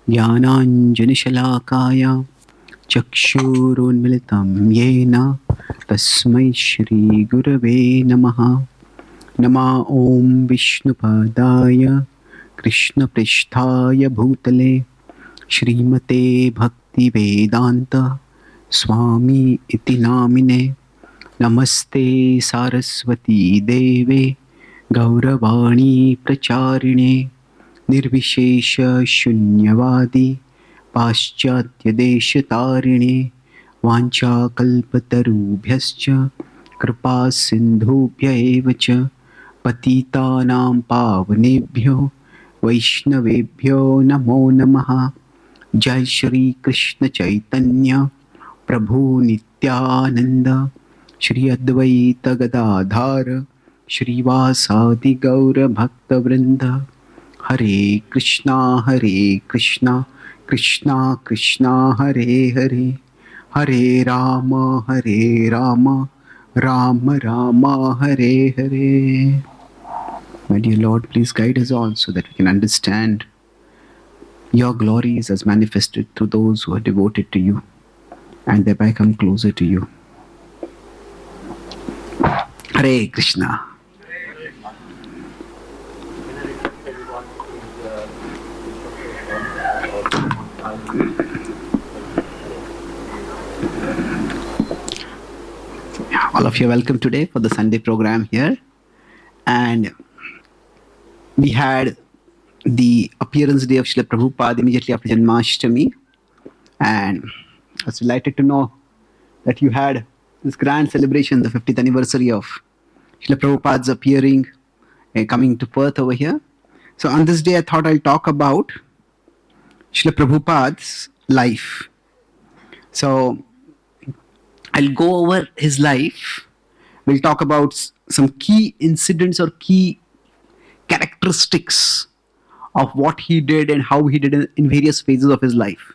ज्ञानाञ्जनशलाकाय चक्षुरुन्मिलितं येन तस्मै श्रीगुरवे नमः। नमः ॐ विष्णुपादाय कृष्णपृष्ठाय भूतले श्रीमते भक्तिवेदान्त स्वामी इति नामिने। नमस्ते सारस्वती देवे गौरवाणी प्रचारिणे निर्विशेष शून्यवादी पाश्चात्यदेशतारिणे वाञ्छाकल्पतरुभ्यश्च कृपा सिन्धुभ्य एव च पतितानां पावनेभ्यो वैष्णवेभ्यो नमो नमः। जय श्री कृष्ण चैतन्य प्रभु नित्यानंद श्री अद्वैत गदाधार श्रीवासादि गौर भक्तवृंद। हरे कृष्णा कृष्णा कृष्णा हरे हरे, हरे Ram Ram Ram Hare Hare. My dear Lord, please guide us all so that we can understand your glories as manifested through those who are devoted to you and thereby come closer to you. Hare Krishna. All of you are welcome today for the Sunday program here. And we had the appearance day of Srila Prabhupada immediately after Janmashtami. And I was delighted to know that you had this grand celebration, the 50th anniversary of Srila Prabhupada's appearing, coming to Perth over here. So on this day, I thought I'll talk about Srila Prabhupada's life. So I'll go over his life. We'll talk about some key incidents or key characteristics of what he did and how he did in various phases of his life.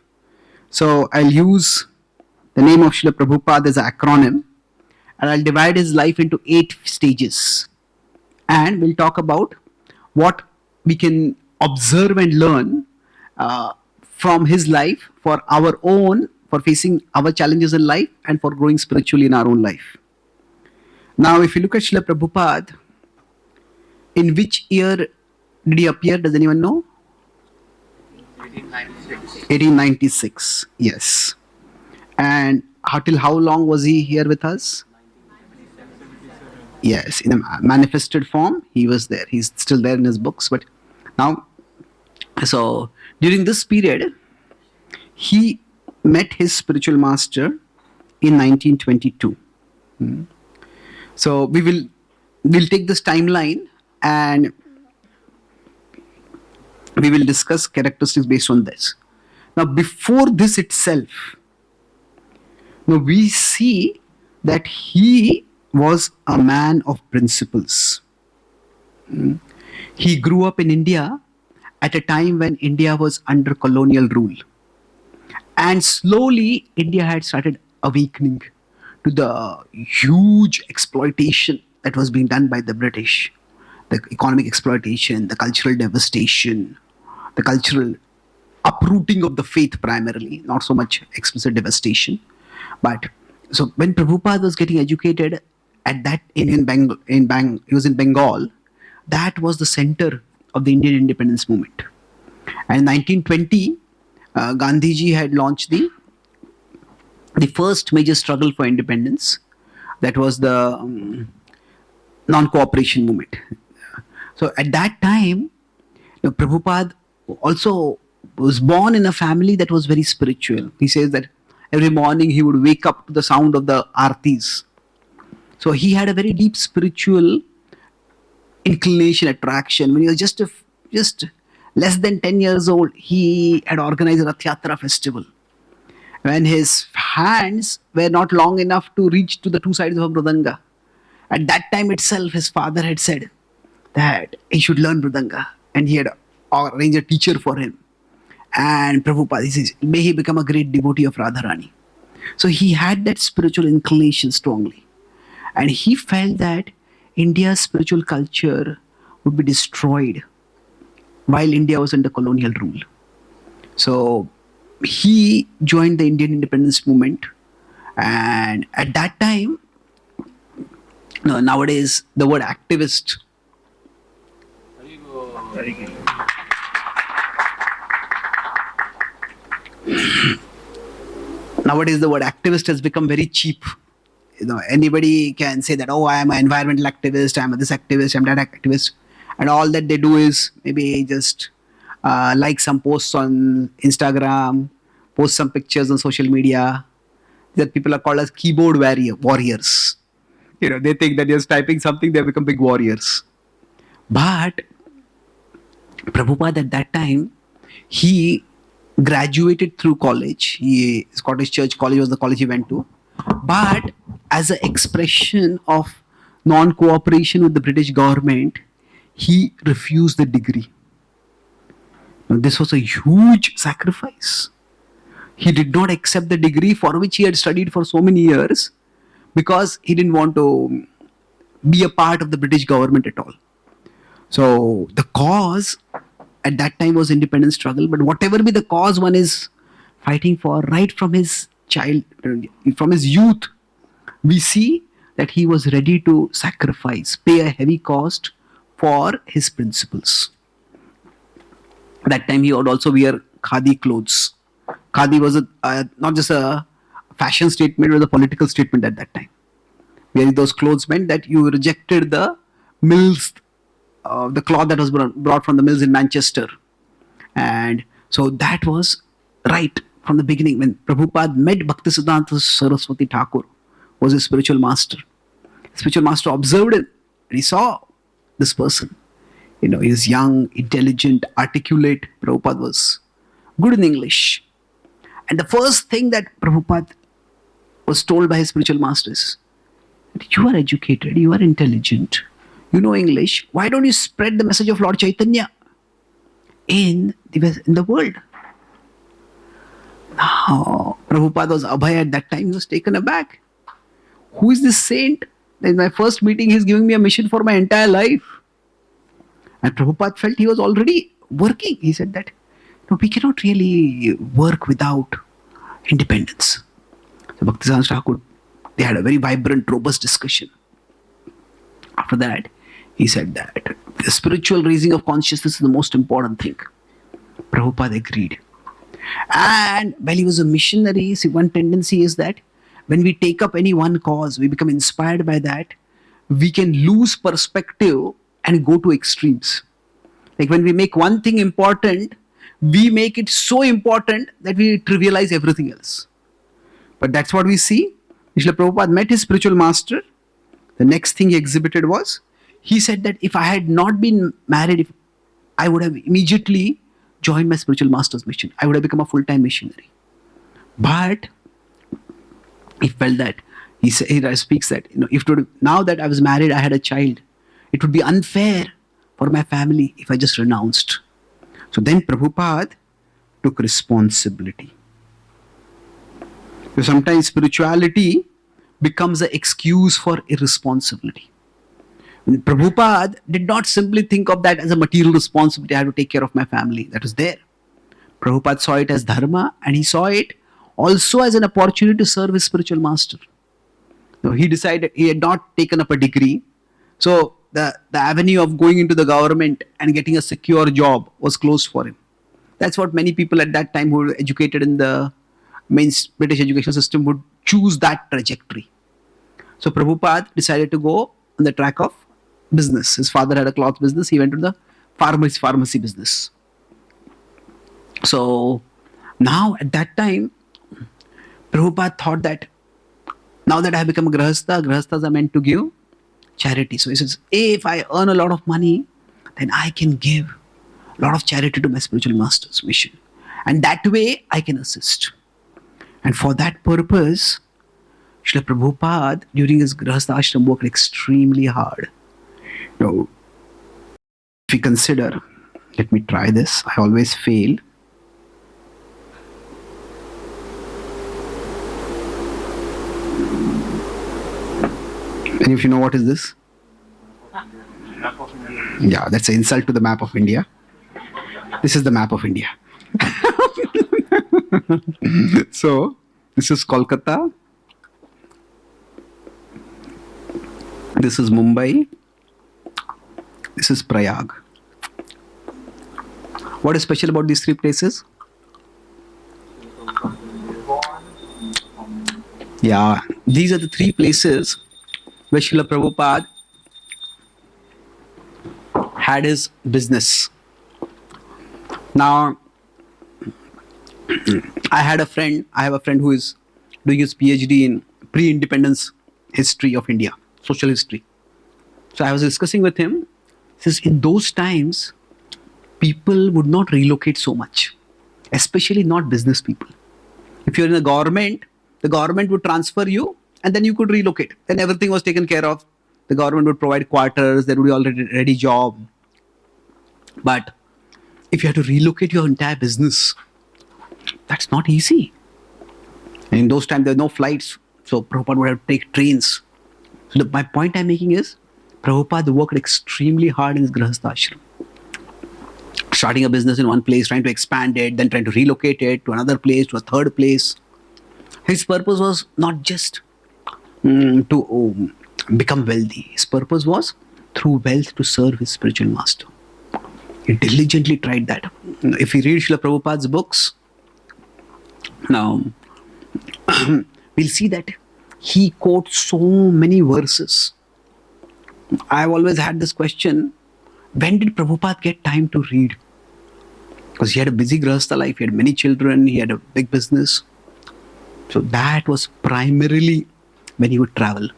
So I'll use the name of Srila Prabhupada as an acronym, and I'll divide his life into 8 stages. And we'll talk about what we can observe and learn from his life for our own, for facing our challenges in life and for growing spiritually in our own life. Now, if you look at Srila Prabhupada, in which year did he appear? Does anyone know? 1896. Yes. And till how long was he here with us? Yes, in a manifested form, he was there. He's still there in his books. But now, so during this period, he met his spiritual master in 1922. So we'll take this timeline and we will discuss characteristics based on this. Now, before this itself, now we see that he was a man of principles. He grew up in India at a time when India was under colonial rule. And slowly, India had started awakening to the huge exploitation that was being done by the British. The economic exploitation, the cultural devastation, the cultural uprooting of the faith primarily, not so much explicit devastation. But so when Prabhupada was getting educated at that he was in Bengal, that was the center of the Indian independence movement. And in 1920, Gandhiji had launched the first major struggle for independence. That was the non-cooperation movement. So at that time, Prabhupada also was born in a family that was very spiritual. He says that every morning he would wake up to the sound of the artis. So he had a very deep spiritual inclination, attraction. When he was just less than 10 years old, he had organized a Rath Yatra festival. When his hands were not long enough to reach to the two sides of a mridanga. At that time itself, his father had said that he should learn mridanga, and he had arranged a teacher for him. And Prabhupada, he says, may he become a great devotee of Radharani. So he had that spiritual inclination strongly. And he felt that India's spiritual culture would be destroyed while India was under colonial rule. So he joined the Indian independence movement, and at that time, nowadays the word activist. Nowadays, the word activist has become very cheap. Anybody can say that, oh, I am an environmental activist, I'm this activist, I'm that activist, and all that they do is maybe just like some posts on Instagram, post some pictures on social media. That people are called as keyboard warriors. They think that just typing something, they become big warriors. But Prabhupada at that time, he graduated through college. Scottish Church College was the college he went to. But as an expression of non-cooperation with the British government, he refused the degree. Now, this was a huge sacrifice. He did not accept the degree for which he had studied for so many years because he didn't want to be a part of the British government at all. So the cause at that time was independence struggle, but whatever be the cause one is fighting for, right from his from his youth, we see that he was ready to sacrifice, pay a heavy cost for his principles. That time he would also wear khadi clothes. Khadi was not just a fashion statement, it was a political statement at that time. Wearing those clothes meant that you rejected the mills, the cloth that was brought from the mills in Manchester. And so that was right from the beginning. When Prabhupada met Bhaktisiddhanta Saraswati Thakur, was his spiritual master. Spiritual master observed him and he saw this person. He was young, intelligent, articulate. Prabhupada was good in English. And the first thing that Prabhupada was told by his spiritual master is, you are educated, you are intelligent, you know English, why don't you spread the message of Lord Chaitanya in the world? Now, Prabhupada was Abhay at that time, he was taken aback. Who is this saint? In my first meeting, he's giving me a mission for my entire life. And Prabhupada felt he was already working. He said that, no, we cannot really work without independence. So Bhaktisiddhanta Thakur, they had a very vibrant, robust discussion. After that, he said that the spiritual raising of consciousness is the most important thing. Prabhupada agreed. And while he was a missionary, see, one tendency is that when we take up any one cause, we become inspired by that, we can lose perspective and go to extremes. Like when we make one thing important, we make it so important that we trivialize everything else. But that's what we see. Srila Prabhupada met his spiritual master. The next thing he exhibited was, he said that if I had not been married, I would have immediately joined my spiritual master's mission. I would have become a full-time missionary. But he felt that, he speaks that, now that I was married, I had a child, it would be unfair for my family if I just renounced. So then Prabhupada took responsibility. So sometimes spirituality becomes an excuse for irresponsibility. And Prabhupada did not simply think of that as a material responsibility, I have to take care of my family. That was there. Prabhupada saw it as dharma, and he saw it also as an opportunity to serve his spiritual master. Now, he decided he had not taken up a degree. So the avenue of going into the government and getting a secure job was closed for him. That's what many people at that time who were educated in the main British education system would choose that trajectory. So Prabhupada decided to go on the track of business. His father had a cloth business. He went to the pharmacy business. So now at that time, Prabhupada thought that now that I have become a grahastha, grahasthas are meant to give charity. So he says, if I earn a lot of money, then I can give a lot of charity to my spiritual master's mission. And that way I can assist. And for that purpose, Srila Prabhupada during his grahastha ashram worked extremely hard. If we consider, let me try this, I always fail. And if you know what is this? Yeah, that's an insult to the map of India. This is the map of India. So, this is Kolkata. This is Mumbai. This is Prayag. What is special about these three places? Yeah, these are the three places where Srila Prabhupada had his business. Now, I have a friend who is doing his PhD in pre-independence history of India, social history. So I was discussing with him, he says in those times, people would not relocate so much, especially not business people. If you're in the government would transfer you and then you could relocate. Then everything was taken care of. The government would provide quarters, there would be already ready job. But if you have to relocate your entire business, that's not easy. And in those times, there were no flights. So Prabhupada would have to take trains. So my point I'm making is, Prabhupada worked extremely hard in his Grihastha ashram. Starting a business in one place, trying to expand it, then trying to relocate it to another place, to a third place. His purpose was not just to become wealthy. His purpose was through wealth to serve his spiritual master. He diligently tried that. If we read Srila Prabhupada's books, now we'll see that he quotes so many verses. I've always had this question, when did Prabhupada get time to read? Because he had a busy Grihastha life, he had many children, he had a big business. So that was primarily when he would travel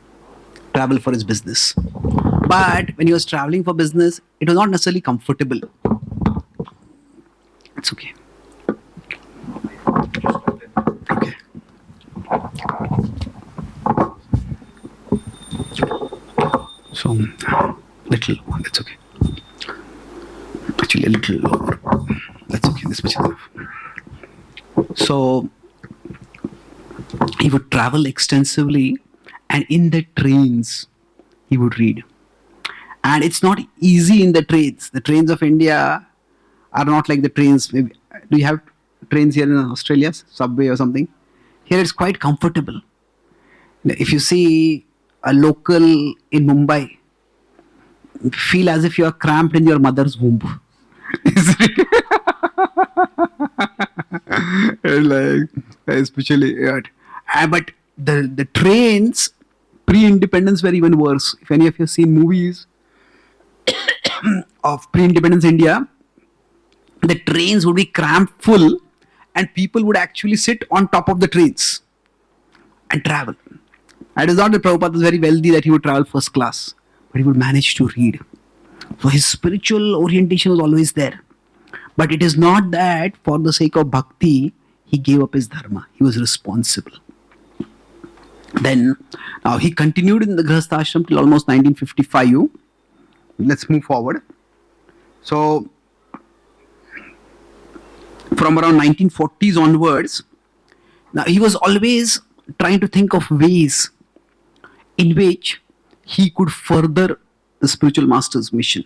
for his business. But when he was traveling for business, it was not necessarily comfortable. It's okay. Okay. So, little, that's okay. Actually, a little lower. That's okay, this much enough. So, he would travel extensively, and in the trains, he would read. And it's not easy in the trains. The trains of India are not like the trains. Maybe, do you have trains here in Australia, subway or something? Here it's quite comfortable. If you see a local in Mumbai, feel as if you are cramped in your mother's womb. Like, especially, but the trains pre-independence were even worse. If any of you have seen movies of pre-independence India, the trains would be cramped full and people would actually sit on top of the trains and travel. And it is not that Prabhupada was very wealthy that he would travel first class, but he would manage to read. So his spiritual orientation was always there. But it is not that for the sake of bhakti, he gave up his dharma. He was responsible. Then, now he continued in the Grihastha ashram till almost 1955. Let's move forward. So, from around 1940s onwards, now he was always trying to think of ways in which he could further the spiritual master's mission.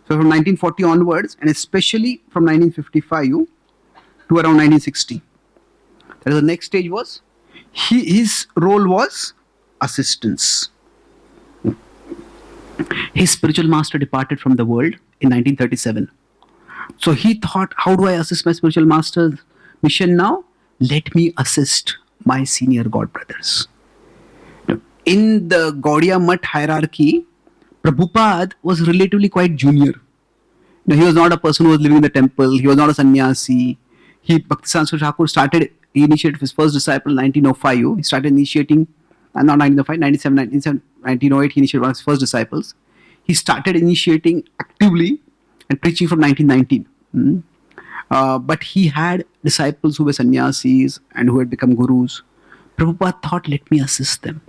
So from 1940 onwards, and especially from 1955 to around 1960, that is the next stage was, his role was assistance. His spiritual master departed from the world in 1937. So he thought, how do I assist my spiritual master's mission now? Let me assist my senior god brothers. In the Gaudiya Mutt hierarchy, Prabhupada was relatively quite junior. He was not a person who was living in the temple. He was not a sannyasi. Bhakti Thakur he initiated his first disciple in 1905. He started initiating, not 1905, 1908, he initiated one of his first disciples. He started initiating actively and preaching from 1919. But he had disciples who were sannyasis and who had become gurus. Prabhupada thought, let me assist them.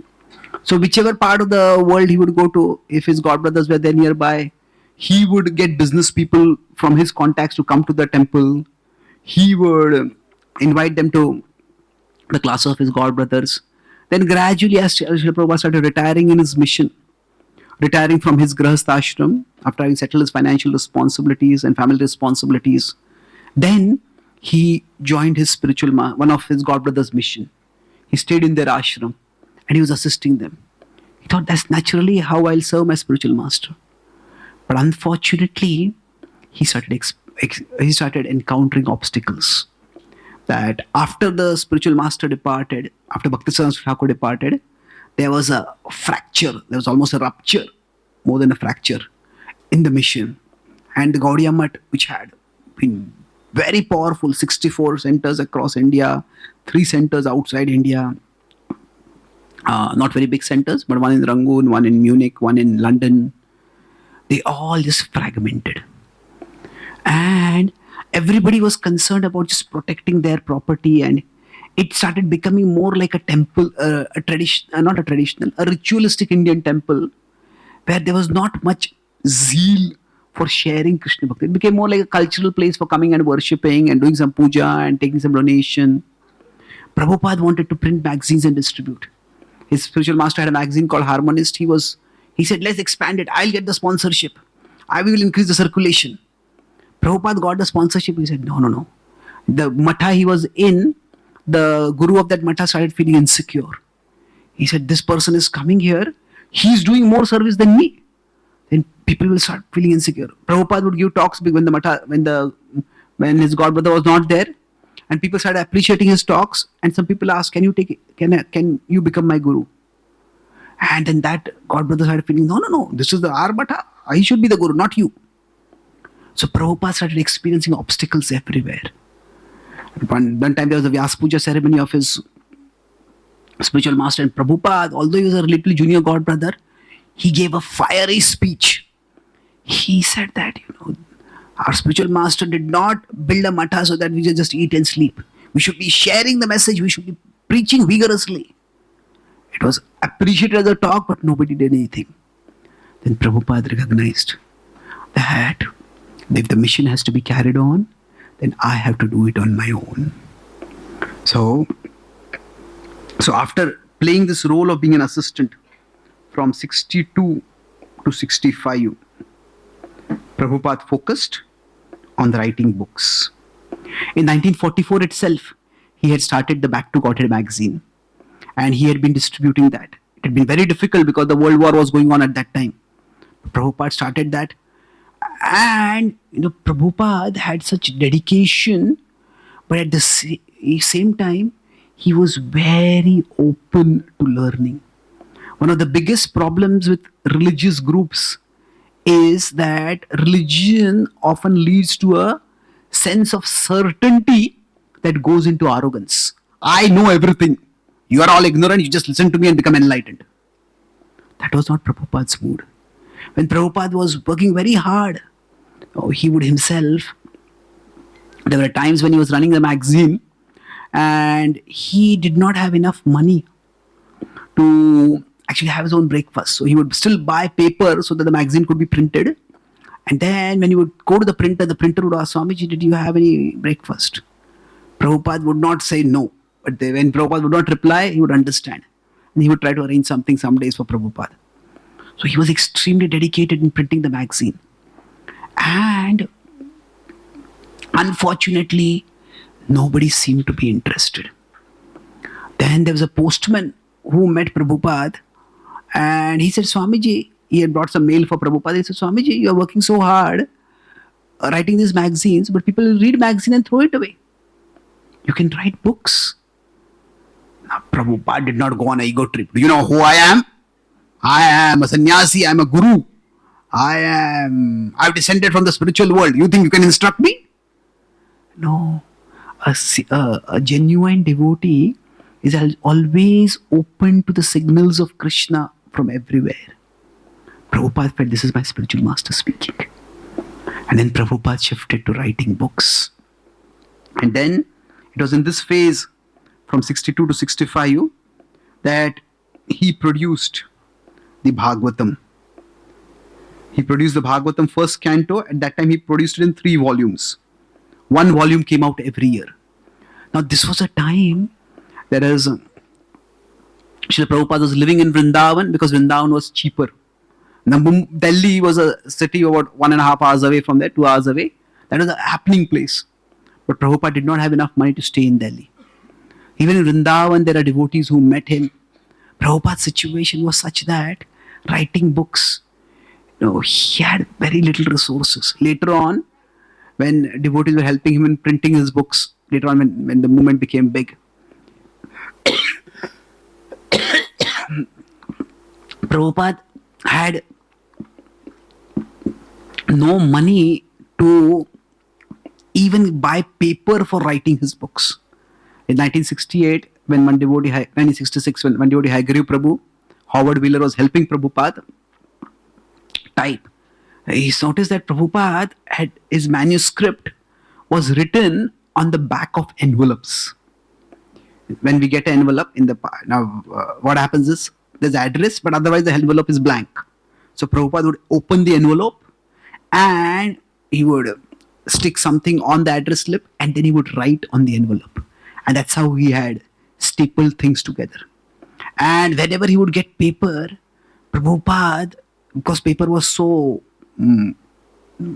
So whichever part of the world he would go to, if his godbrothers were there nearby, he would get business people from his contacts to come to the temple. He would invite them to the class of his godbrothers. Then gradually, as Srila Prabhupada started retiring in his mission, retiring from his Grihastha ashram, after having settled his financial responsibilities and family responsibilities, then he joined his one of his godbrothers' mission. He stayed in their ashram and he was assisting them. He thought that's naturally how I'll serve my spiritual master. But unfortunately, he started encountering obstacles. That after the spiritual master departed, after Bhaktisaraj Thakur departed, there was a fracture. There was almost a rupture, more than a fracture, in the mission. And the Gaudiya Math, which had been very powerful, 64 centers across India, 3 centers outside India, not very big centers, but one in Rangoon, one in Munich, one in London. They all just fragmented. And everybody was concerned about just protecting their property, and it started becoming more like a temple, a ritualistic Indian temple, where there was not much zeal for sharing Krishna Bhakti. It became more like a cultural place for coming and worshipping and doing some puja and taking some donation. Prabhupada wanted to print magazines and distribute. His spiritual master had a magazine called Harmonist. He said, let's expand it. I'll get the sponsorship. I will increase the circulation. Prabhupada got the sponsorship. He said, no. The matha he was in, the guru of that matha started feeling insecure. He said, this person is coming here. He's doing more service than me. Then people will start feeling insecure. Prabhupada would give talks when his godbrother was not there, and people started appreciating his talks. And some people asked, "Can you become my guru?" And then that godbrother started feeling, no, this is our matha. I should be the guru, not you. So Prabhupada started experiencing obstacles everywhere. One time there was a Vyas Puja ceremony of his spiritual master, and Prabhupada, although he was a little junior godbrother, he gave a fiery speech. He said that, our spiritual master did not build a matha so that we just eat and sleep. We should be sharing the message. We should be preaching vigorously. It was appreciated as a talk, but nobody did anything. Then Prabhupada recognized that if the mission has to be carried on, then I have to do it on my own. So after playing this role of being an assistant from 62 to 65, Prabhupada focused on the writing books. In 1944 itself, he had started the Back to Godhead magazine, and he had been distributing that. It had been very difficult because the World War was going on at that time. Prabhupada started that, and Prabhupada had such dedication, but at the same time, he was very open to learning. One of the biggest problems with religious groups is that religion often leads to a sense of certainty that goes into arrogance. I know everything. You are all ignorant. You just listen to me and become enlightened. That was not Prabhupada's mood. When Prabhupada was working very hard, he would himself, there were times when he was running the magazine and he did not have enough money to actually have his own breakfast. So he would still buy paper so that the magazine could be printed. And then when he would go to the printer would ask, Swamiji, did you have any breakfast? Prabhupada would not say no. But when Prabhupada would not reply, he would understand. And he would try to arrange something some days for Prabhupada. So he was extremely dedicated in printing the magazine. And unfortunately, nobody seemed to be interested. Then there was a postman who met Prabhupada, and he said, Swamiji, he had brought some mail for Prabhupada. He said, Swamiji, you are working so hard writing these magazines, but people read magazine and throw it away. You can write books. Now, Prabhupada did not go on an ego trip. Do you know who I am? I am a sannyasi. I am a guru. I've descended from the spiritual world. You think you can instruct me? No. A genuine devotee is always open to the signals of Krishna from everywhere. Prabhupada felt, this is my spiritual master speaking. And then Prabhupada shifted to writing books. And then it was in this phase from 62 to 65 that he produced the Bhagavatam. He produced the Bhagavatam first canto. At that time he produced it in 3 volumes. 1 volume came out every year. Now this was a time that Srila Prabhupada was living in Vrindavan because Vrindavan was cheaper. Now Delhi was a city about 1.5 hours away from there, 2 hours away. That was a happening place. But Prabhupada did not have enough money to stay in Delhi. Even in Vrindavan, there are devotees who met him. Prabhupada's situation was such that writing books, he had very little resources. Later on, when devotees were helping him in printing his books, later on when the movement became big, Prabhupada had no money to even buy paper for writing his books. In 1968, when 1966, when one devotee Hagariv Prabhu, Howard Wheeler was helping Prabhupada type, he noticed that Prabhupada had his manuscript was written on the back of envelopes. When we get an envelope what happens is there's address, but otherwise the envelope is blank. So Prabhupada would open the envelope and he would stick something on the address slip and then he would write on the envelope. And that's how he had stapled things together. And whenever he would get paper, Prabhupada, because paper was so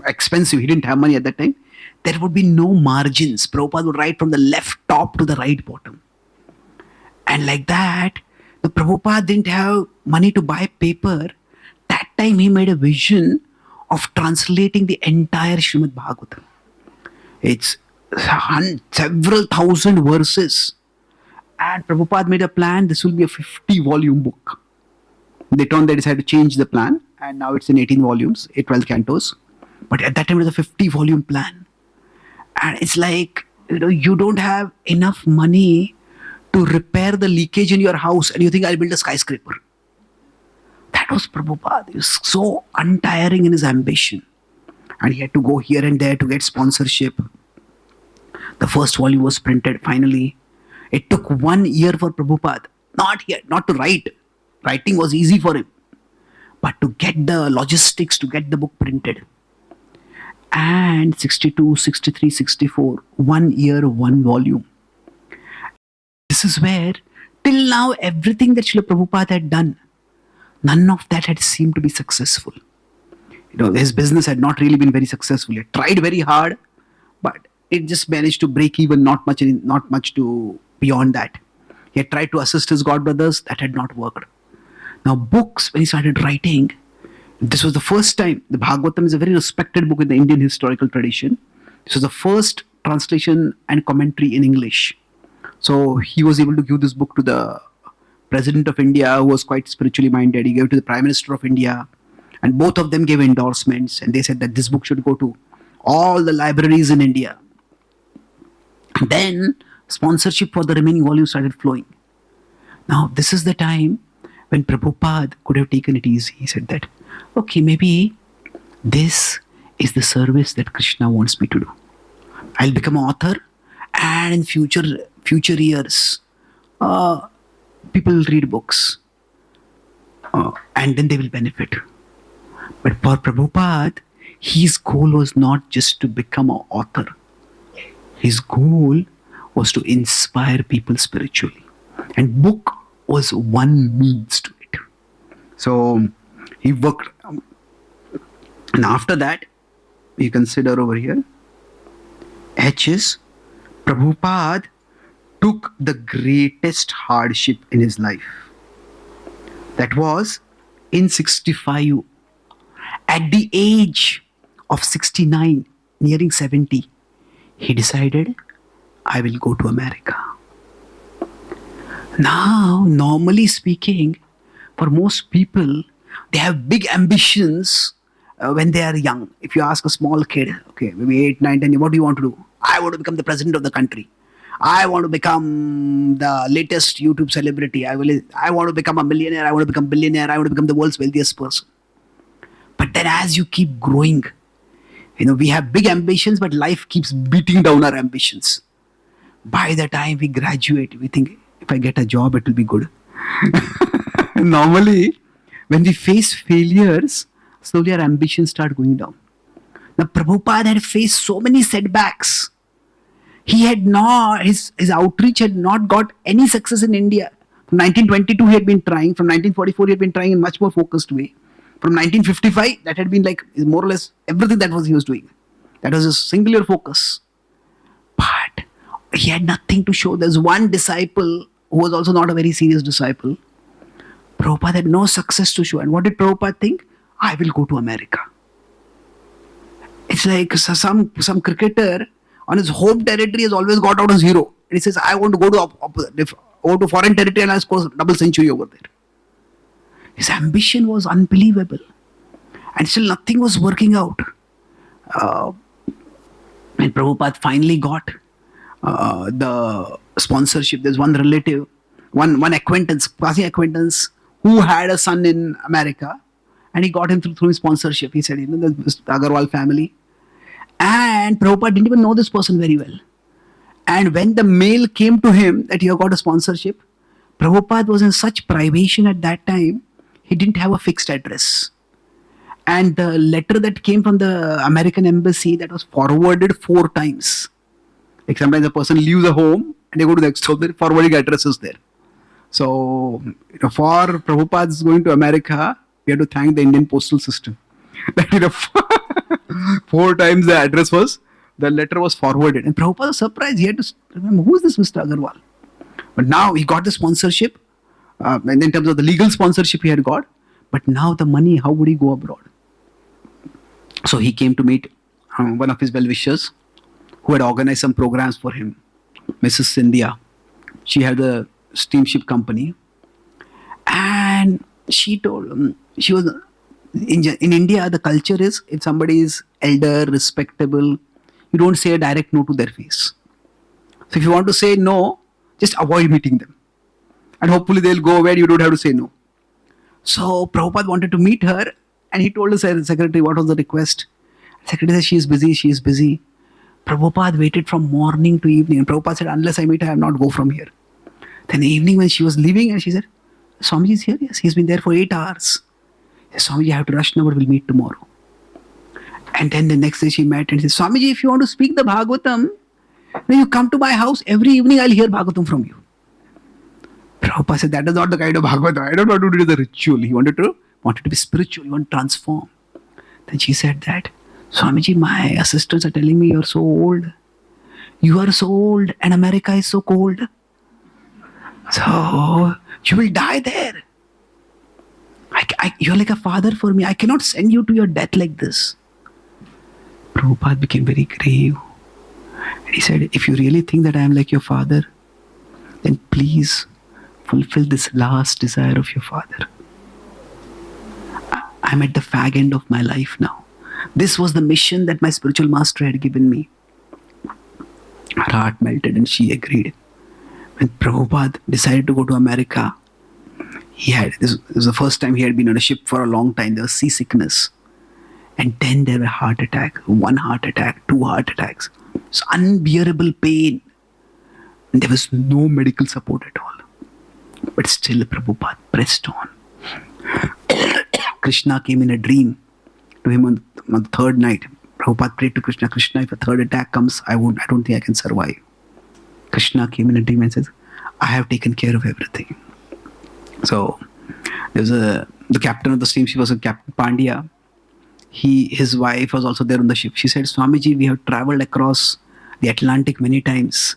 expensive, he didn't have money at that time, there would be no margins. Prabhupada would write from the left top to the right bottom. And like that, the Prabhupada didn't have money to buy paper. That time he made a vision of translating the entire Srimad Bhagavatam. It's several thousand verses. And Prabhupada made a plan, this will be a 50-volume book. Later on they decided to change the plan and now it's in 18 volumes, 12 cantos. But at that time it was a 50-volume plan. And it's like, you don't have enough money to repair the leakage in your house and you think I'll build a skyscraper. That was Prabhupada. He was so untiring in his ambition. And he had to go here and there to get sponsorship. The first volume was printed finally. It took 1 year for Prabhupada. Not to write. Writing was easy for him. But to get the logistics to get the book printed. And 62, 63, 64, 1 year, 1 volume. This is where, till now, everything that Srila Prabhupada had done, none of that had seemed to be successful. His business had not really been very successful. He had tried very hard, but it just managed to break even, not much to beyond that. He had tried to assist his godbrothers, that had not worked. Now books, when he started writing, this was the first time. The Bhagavatam is a very respected book in the Indian historical tradition. This was the first translation and commentary in English. So he was able to give this book to the President of India, who was quite spiritually minded. He gave it to the Prime Minister of India, and both of them gave endorsements, and they said that this book should go to all the libraries in India. And then sponsorship for the remaining volumes started flowing. Now this is the time when Prabhupada could have taken it easy. He said that, okay, maybe this is the service that Krishna wants me to do. I'll become an author, and in future years, people will read books, and then they will benefit. But for Prabhupada, his goal was not just to become an author. His goal was to inspire people spiritually. And book was one means to it. So he worked. And after that, you consider over here, H is Prabhupada took the greatest hardship in his life. That was in 65. At the age of 69, nearing 70, he decided, I will go to America. Now, normally speaking, for most people, they have big ambitions when they are young. If you ask a small kid, okay, maybe 8, 9, 10, what do you want to do? I want to become the president of the country. I want to become the latest YouTube celebrity. I want to become a millionaire. I want to become a billionaire. I want to become the world's wealthiest person. But then as you keep growing, we have big ambitions, but life keeps beating down our ambitions. By the time we graduate, we think, if I get a job, it will be good. Normally, when we face failures, slowly our ambitions start going down. Now, Prabhupada had faced so many setbacks. He had not, his outreach had not got any success in India. From 1922, he had been trying. From 1944, he had been trying in much more focused way. From 1955, that had been like more or less everything that he was doing. That was his singular focus. But he had nothing to show. There's one disciple who was also not a very serious disciple. Prabhupada had no success to show. And what did Prabhupada think? I will go to America. It's like some cricketer on his home territory has always got out as hero. And he says, I want to go to foreign territory and I'll score double century over there. His ambition was unbelievable. And still nothing was working out. And Prabhupada finally got the sponsorship. There's one relative, one acquaintance, quasi-acquaintance, who had a son in America. And he got him through his sponsorship. He said, the Agarwal family. And Prabhupada didn't even know this person very well. And when the mail came to him that he got a sponsorship, Prabhupada was in such privation at that time, he didn't have a fixed address. And the letter that came from the American embassy, that was forwarded 4 times. Like sometimes a person leaves a home and they go to the next home, the forwarding address is there. So, for Prabhupada's going to America, we have to thank the Indian postal system. That 4 times the letter was forwarded. And Prabhupada was surprised. He had to remember, who is this Mr. Agarwal? But now he got the sponsorship. And in terms of the legal sponsorship he had got. But now the money, how would he go abroad? So he came to meet one of his well-wishers who had organized some programs for him. Mrs. Scindia. She had a steamship company. And she told him, she was in India, the culture is if somebody is elder, respectable, you don't say a direct no to their face. So if you want to say no, just avoid meeting them. And hopefully they'll go where you don't have to say no. So Prabhupada wanted to meet her and he told the secretary what was the request. The secretary said, she is busy. Prabhupada waited from morning to evening. And Prabhupada said, unless I meet her, I will not go from here. Then the evening when she was leaving and she said, Swamiji is here? Yes, he's been there for 8 hours. Yes, Swamiji, I have to rush now, but we'll meet tomorrow. And then the next day she met and said, Swamiji, if you want to speak the Bhagavatam, then you come to my house every evening, I'll hear Bhagavatam from you. Prabhupada said, that is not the kind of Bhagavatam. I don't want to do the ritual. He wanted to be spiritual. He wanted to transform. Then she said that, Swamiji, my assistants are telling me you're so old. You are so old and America is so cold. So you will die there. You're like a father for me. I cannot send you to your death like this. Prabhupada became very grave. And he said, if you really think that I am like your father, then please fulfill this last desire of your father. I'm at the fag end of my life now. This was the mission that my spiritual master had given me. Her heart melted and she agreed. When Prabhupada decided to go to America, this was the first time he had been on a ship for a long time. There was seasickness. And then there were heart attacks. 1 heart attack, 2 heart attacks. It's unbearable pain. And there was no medical support at all. But still Prabhupada pressed on. Krishna came in a dream to him on the 3rd night. Prabhupada prayed to Krishna, Krishna, if a 3rd attack comes, I don't think I can survive. Krishna came in a dream and says, I have taken care of everything. So there's the captain of the steamship was Captain Pandya. His wife was also there on the ship. She said, Swamiji, we have traveled across the Atlantic many times.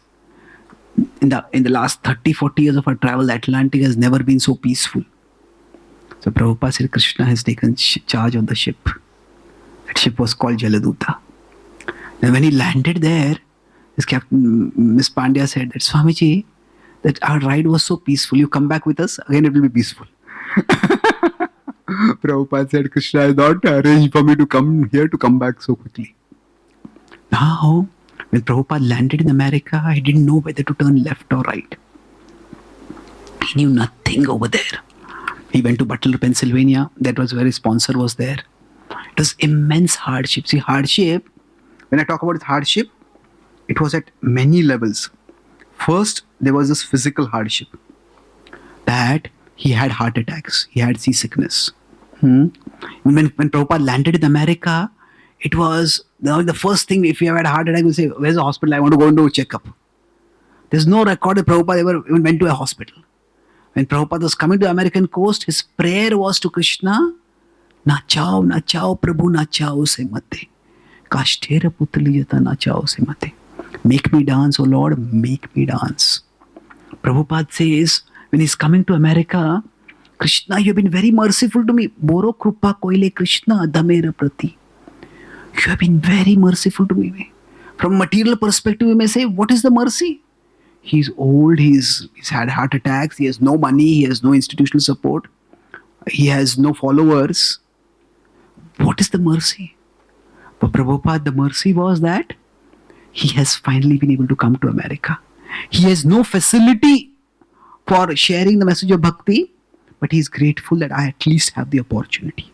In the last 30-40 years of our travel, the Atlantic has never been so peaceful. So Prabhupada said, Krishna has taken charge of the ship. That ship was called Jaladuta. And when he landed there, his captain, Miss Pandya said that, Swamiji, that our ride was so peaceful. You come back with us, again it will be peaceful. Prabhupada said, Krishna has not arranged for me to come here to come back so quickly. Now, when Prabhupada landed in America, he didn't know whether to turn left or right. He knew nothing over there. He went to Butler, Pennsylvania. That was where his sponsor was there. It was immense hardship. See, hardship, when I talk about hardship, it was at many levels. First, there was this physical hardship. That he had heart attacks. He had seasickness. When Prabhupada landed in America, it was the first thing, if you have had a heart attack, you say, where's the hospital? I want to go and do a checkup. There's no record that Prabhupada ever even went to a hospital. When Prabhupada was coming to American coast, his prayer was to Krishna, na chao Prabhu, na chao se mate. Kashtera putliyata na chao se mate. Make me dance, oh Lord, make me dance. Prabhupada says, when he's coming to America, Krishna, you have been very merciful to me. Boro krupa koile Krishna damera prati. You have been very merciful to me. From material perspective, we may say, what is the mercy? He's old, he's had heart attacks, he has no money, he has no institutional support, he has no followers. What is the mercy? For Prabhupada, the mercy was that he has finally been able to come to America. He has no facility for sharing the message of bhakti, but he is grateful that I at least have the opportunity.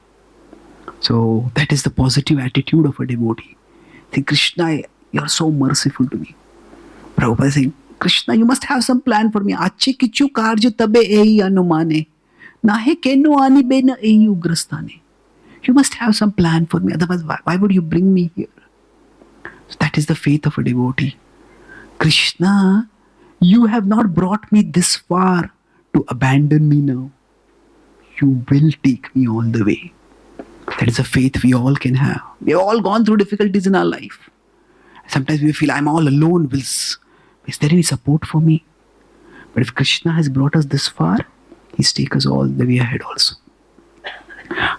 So that is the positive attitude of a devotee. Think, Krishna, you are so merciful to me. Prabhupada is saying, Krishna, you must have some plan for me. Ache kichu karja tabe ei anumane. Nahe kenu ani bena ei ugrastane. You must have some plan for me. Otherwise, why would you bring me here? So that is the faith of a devotee. Krishna, you have not brought me this far to abandon me now. You will take me all the way. That is a faith we all can have. We have all gone through difficulties in our life. Sometimes we feel, I'm all alone. Is there any support for me? But if Krishna has brought us this far, He's taken us all the way ahead also.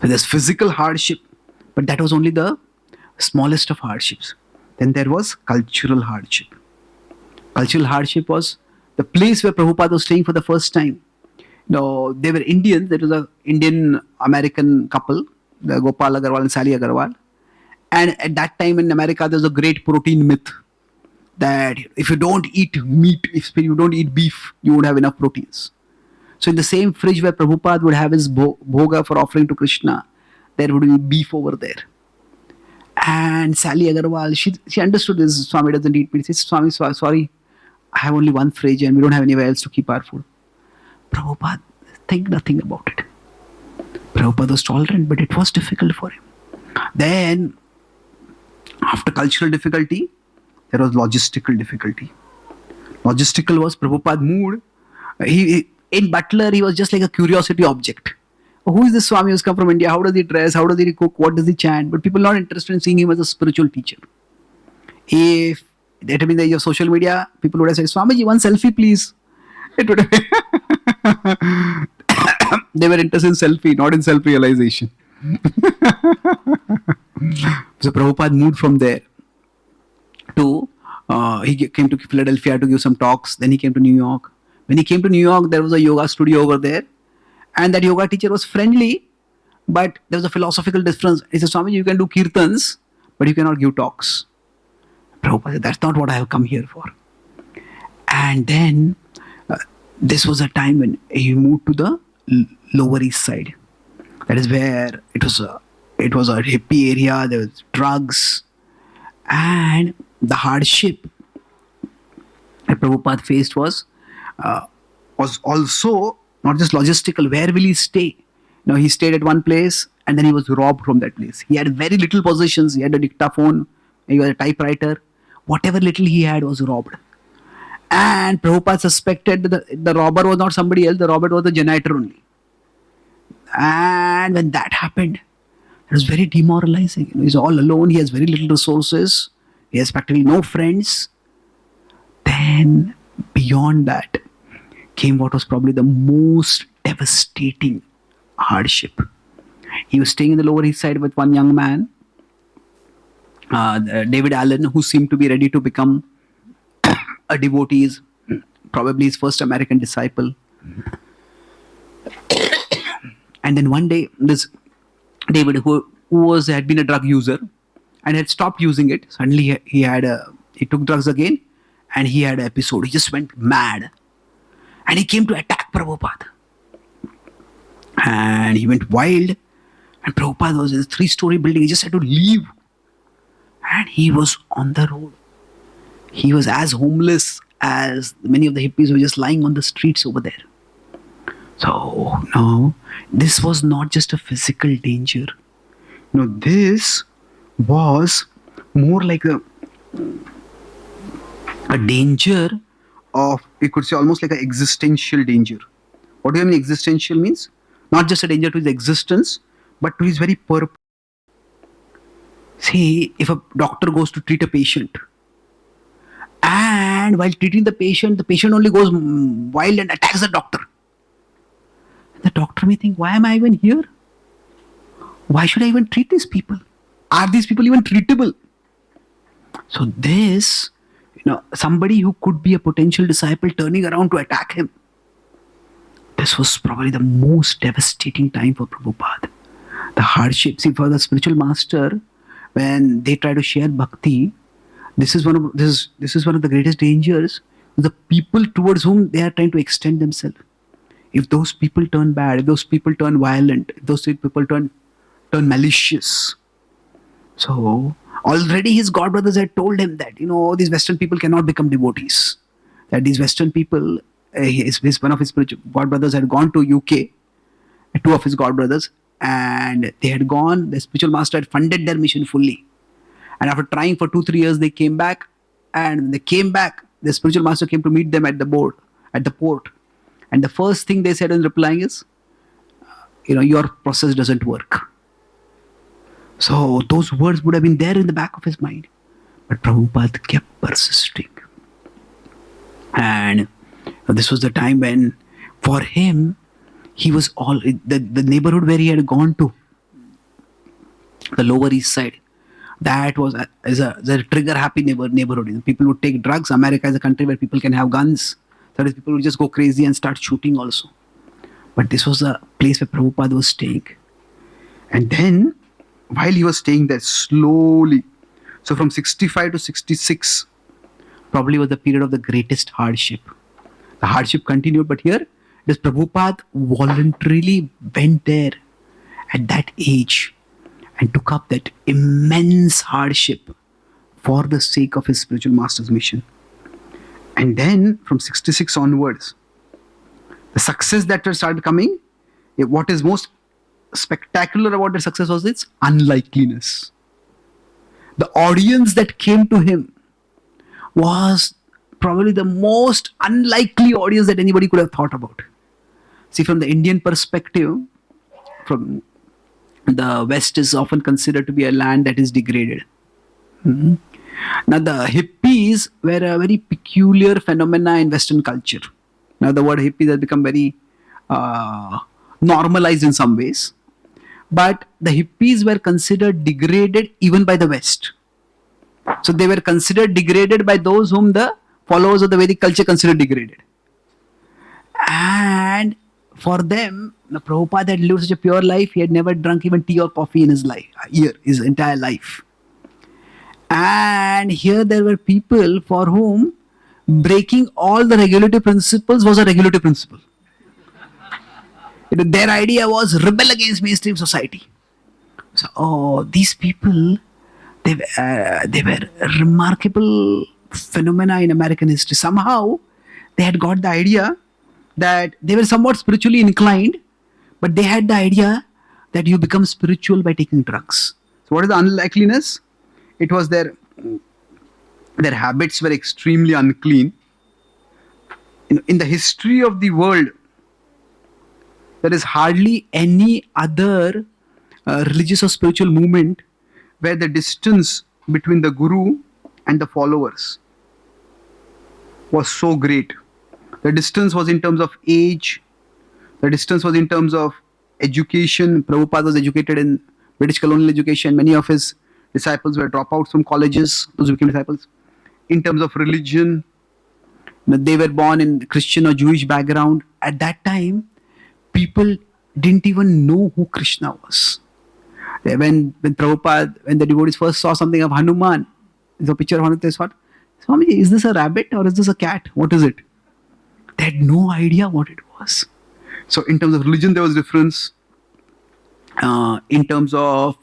So there's physical hardship, but that was only the smallest of hardships. Then there was cultural hardship. Cultural hardship was the place where Prabhupada was staying for the first time. They were Indians. There was an Indian-American couple, the Gopal Agarwal and Sally Agarwal. And at that time in America, there was a great protein myth that if you don't eat meat, if you don't eat beef, you won't have enough proteins. So in the same fridge where Prabhupada would have his bhoga for offering to Krishna, there would be beef over there. And Sally Agarwal, she understood this. Swami doesn't eat meat. She says, Swami, sorry, I have only one fridge and we don't have anywhere else to keep our food. Prabhupada, think nothing about it. Prabhupada was tolerant, but it was difficult for him. Then, after cultural difficulty, there was logistical difficulty. Logistical was Prabhupada moved. In Butler, he was just like a curiosity object. Who is this Swami who's come from India? How does he dress? How does he cook? What does he chant? But people are not interested in seeing him as a spiritual teacher. If that had been the age of social media, people would have said, Swamiji, one selfie, please. It would have They were interested in selfie, not in self-realization. So Prabhupada moved from there to, he came to Philadelphia to give some talks. Then he came to New York. When he came to New York, there was a yoga studio over there. And that yoga teacher was friendly, but there was a philosophical difference. He said, Swami, you can do kirtans, but you cannot give talks. Prabhupada said, that's not what I have come here for. And then this was a time when he moved to the Lower East Side. That is where it was a hippie area. There was drugs, and the hardship that Prabhupada faced was also not just logistical. Where will he stay? He stayed at one place and then he was robbed from that place. He had very little possessions. He had a dictaphone, he had a typewriter. Whatever little he had was robbed. And Prabhupada suspected the robber was not somebody else, the robber was the janitor only. And when that happened, it was very demoralizing. He's all alone, he has very little resources, he has practically no friends. Then beyond that came what was probably the most devastating hardship. He was staying in the Lower East Side with one young man, David Allen, who seemed to be ready to become a devotee, probably his first American disciple. And then one day, this David, who had been a drug user and had stopped using it, suddenly he took drugs again, and he had an episode. He just went mad, and he came to attack Prabhupada. And he went wild, and Prabhupada was in a 3-story building. He just had to leave, and he was on the road. He was as homeless as many of the hippies who were just lying on the streets over there. So, no, this was not just a physical danger. This was more like a danger of, you could say, almost like an existential danger. What do you mean existential means? Not just a danger to his existence, but to his very purpose. See, if a doctor goes to treat a patient And while treating the patient only goes wild and attacks the doctor. The doctor may think, why am I even here? Why should I even treat these people? Are these people even treatable? So this, somebody who could be a potential disciple turning around to attack him. This was probably the most devastating time for Prabhupada. The hardship, see, for the spiritual master, when they try to share bhakti, this is one of the greatest dangers. The people towards whom they are trying to extend themselves. If those people turn bad, if those people turn violent, if those people turn malicious. So already his godbrothers had told him that these Western people cannot become devotees. That these Western people, one of his spiritual godbrothers had gone to UK, two of his godbrothers, and they had gone. The spiritual master had funded their mission fully. And after trying for 2-3 years, they came back. And when they came back, the spiritual master came to meet them at the port. And the first thing they said in replying is, your process doesn't work. So those words would have been there in the back of his mind. But Prabhupada kept persisting. And this was the time when, for him, he was all, the neighborhood where he had gone to, the Lower East Side, that was a trigger-happy neighborhood. People would take drugs. America is a country where people can have guns. That is, people would just go crazy and start shooting also. But this was a place where Prabhupada was staying. And then, while he was staying there, slowly, so from 65 to 66, probably was the period of the greatest hardship. The hardship continued, but here, this Prabhupada voluntarily went there at that age and took up that immense hardship for the sake of his spiritual master's mission. And then from 66 onwards, the success that started coming, what is most spectacular about the success was its unlikeliness. The audience that came to him was probably the most unlikely audience that anybody could have thought about. See, from the Indian perspective, from the West is often considered to be a land that is degraded. Mm-hmm. Now, the hippies were a very peculiar phenomena in Western culture. Now, the word hippie has become very normalized in some ways. But the hippies were considered degraded even by the West. So they were considered degraded by those whom the followers of the Vedic culture considered degraded. And for them, Prabhupada had lived such a pure life, he had never drunk even tea or coffee in his entire life. And here there were people for whom breaking all the regulative principles was a regulative principle. Their idea was rebel against mainstream society. So, these people, they were remarkable phenomena in American history. Somehow, they had got the idea that they were somewhat spiritually inclined, but they had the idea that you become spiritual by taking drugs. So, what is the unlikeliness? It was their habits were extremely unclean. In the history of the world, there is hardly any other religious or spiritual movement where the distance between the guru and the followers was so great. The distance was in terms of age, the distance was in terms of education. Prabhupada was educated in British colonial education. Many of his disciples were dropouts from colleges, those who became disciples. In terms of religion, they were born in Christian or Jewish background. At that time, people didn't even know who Krishna was. When Prabhupada, when the devotees first saw something of Hanuman, the picture of Hanuman, they thought, Swami, is this a rabbit or is this a cat? What is it? They had no idea what it was. So in terms of religion, there was difference. In terms of,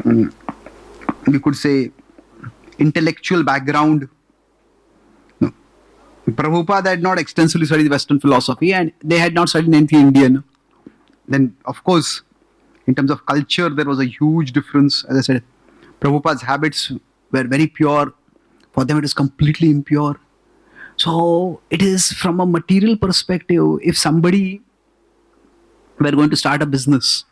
we could say, intellectual background. No. Prabhupada had not extensively studied Western philosophy and they had not studied anything Indian. Then, of course, in terms of culture, there was a huge difference. As I said, Prabhupada's habits were very pure. For them, it is completely impure. So, it is from a material perspective, if somebody were going to start a business.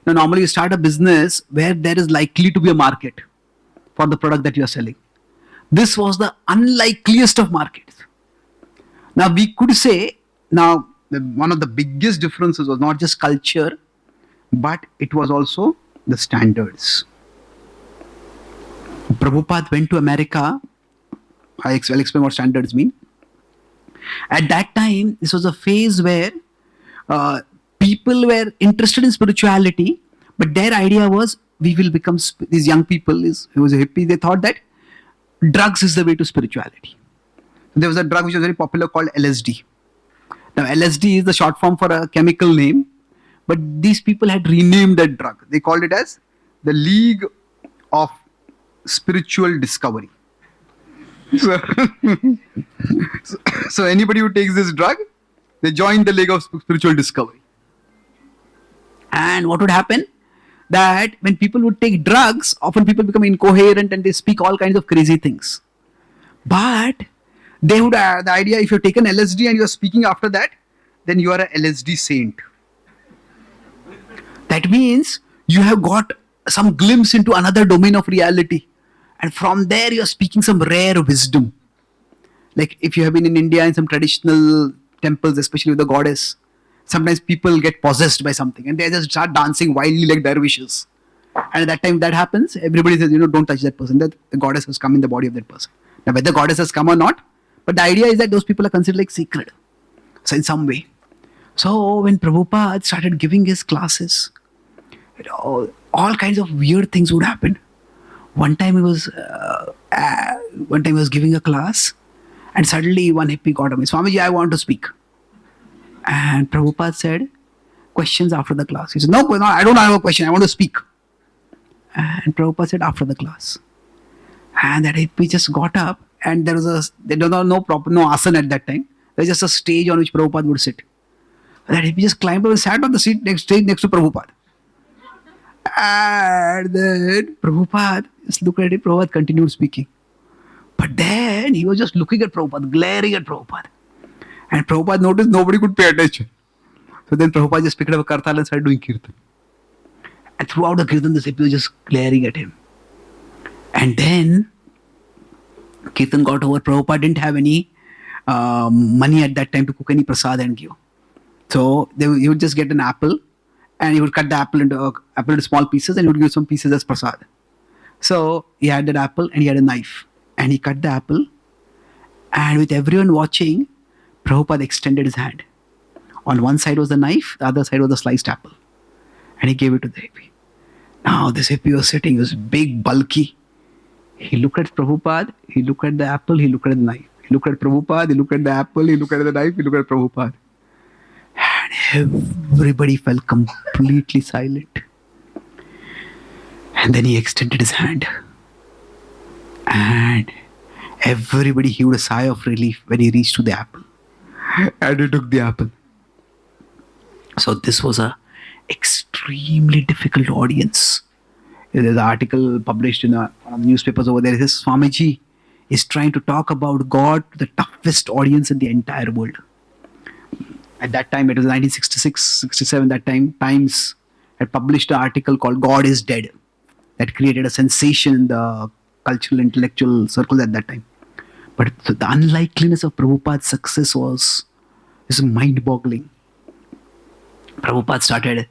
Now, normally you start a business where there is likely to be a market for the product that you are selling. This was the unlikeliest of markets. Now we could say, one of the biggest differences was not just culture, but it was also the standards. Prabhupada went to America. I'll explain what standards mean. At that time, this was a phase where people were interested in spirituality, but their idea was we will become these young people. Who was a hippie. They thought that drugs is the way to spirituality. There was a drug which was very popular called LSD. Now, LSD is the short form for a chemical name, but these people had renamed that drug. They called it as the League of Spiritual Discovery. So anybody who takes this drug, they join the League of Spiritual Discovery. And what would happen? That when people would take drugs, often people become incoherent and they speak all kinds of crazy things. But they would the idea, if you've taken LSD and you're speaking after that, then you are a LSD saint. That means you have got some glimpse into another domain of reality. And from there you're speaking some rare wisdom. Like if you have been in India in some traditional temples, especially with the goddess, sometimes people get possessed by something and they just start dancing wildly like dervishes. And at that time that happens, everybody says, don't touch that person. That the goddess has come in the body of that person. Now whether the goddess has come or not, but the idea is that those people are considered like sacred. So in some way. So when Prabhupada started giving his classes, all kinds of weird things would happen. One time he was giving a class, and suddenly one hippie got him. Swamiji, I want to speak. And Prabhupada said, questions after the class. He said, no, I don't have a question. I want to speak. And Prabhupada said, after the class. And that hippie just got up, and there was no asana at that time. There was just a stage on which Prabhupada would sit. That hippie just climbed up and sat on the stage next to Prabhupada. And then Prabhupada just looked at it. Prabhupada continued speaking. But then he was just looking at Prabhupada, glaring at Prabhupada. And Prabhupada noticed nobody could pay attention. So then Prabhupada just picked up a kartal and started doing kirtan. And throughout the kirtan, the hippie was just glaring at him. And then kirtan got over. Prabhupada didn't have any money at that time to cook any prasad and give. So he would just get an apple, and he would cut the apple into small pieces, and he would give some pieces as prasad. So he had that apple and he had a knife, and he cut the apple, and with everyone watching, Prabhupada extended his hand. On one side was the knife, the other side was the sliced apple, and he gave it to the hippie. Now this hippie was sitting, he was big, bulky. He looked at Prabhupada, he looked at the apple, he looked at the knife. He looked at Prabhupada, he looked at the apple, he looked at the knife, he looked at Prabhupada. And everybody fell completely silent. And then he extended his hand. And everybody heaved a sigh of relief when he reached to the apple. And he took the apple. So this was an extremely difficult audience. There's an article published in one of the newspapers over there. It says, Swamiji is trying to talk about God to the toughest audience in the entire world. At that time, it was 1966, 67, that time, Times had published an article called God is Dead that created a sensation in the cultural, intellectual circles at that time. But the unlikeliness of Prabhupada's success was mind-boggling. Prabhupada started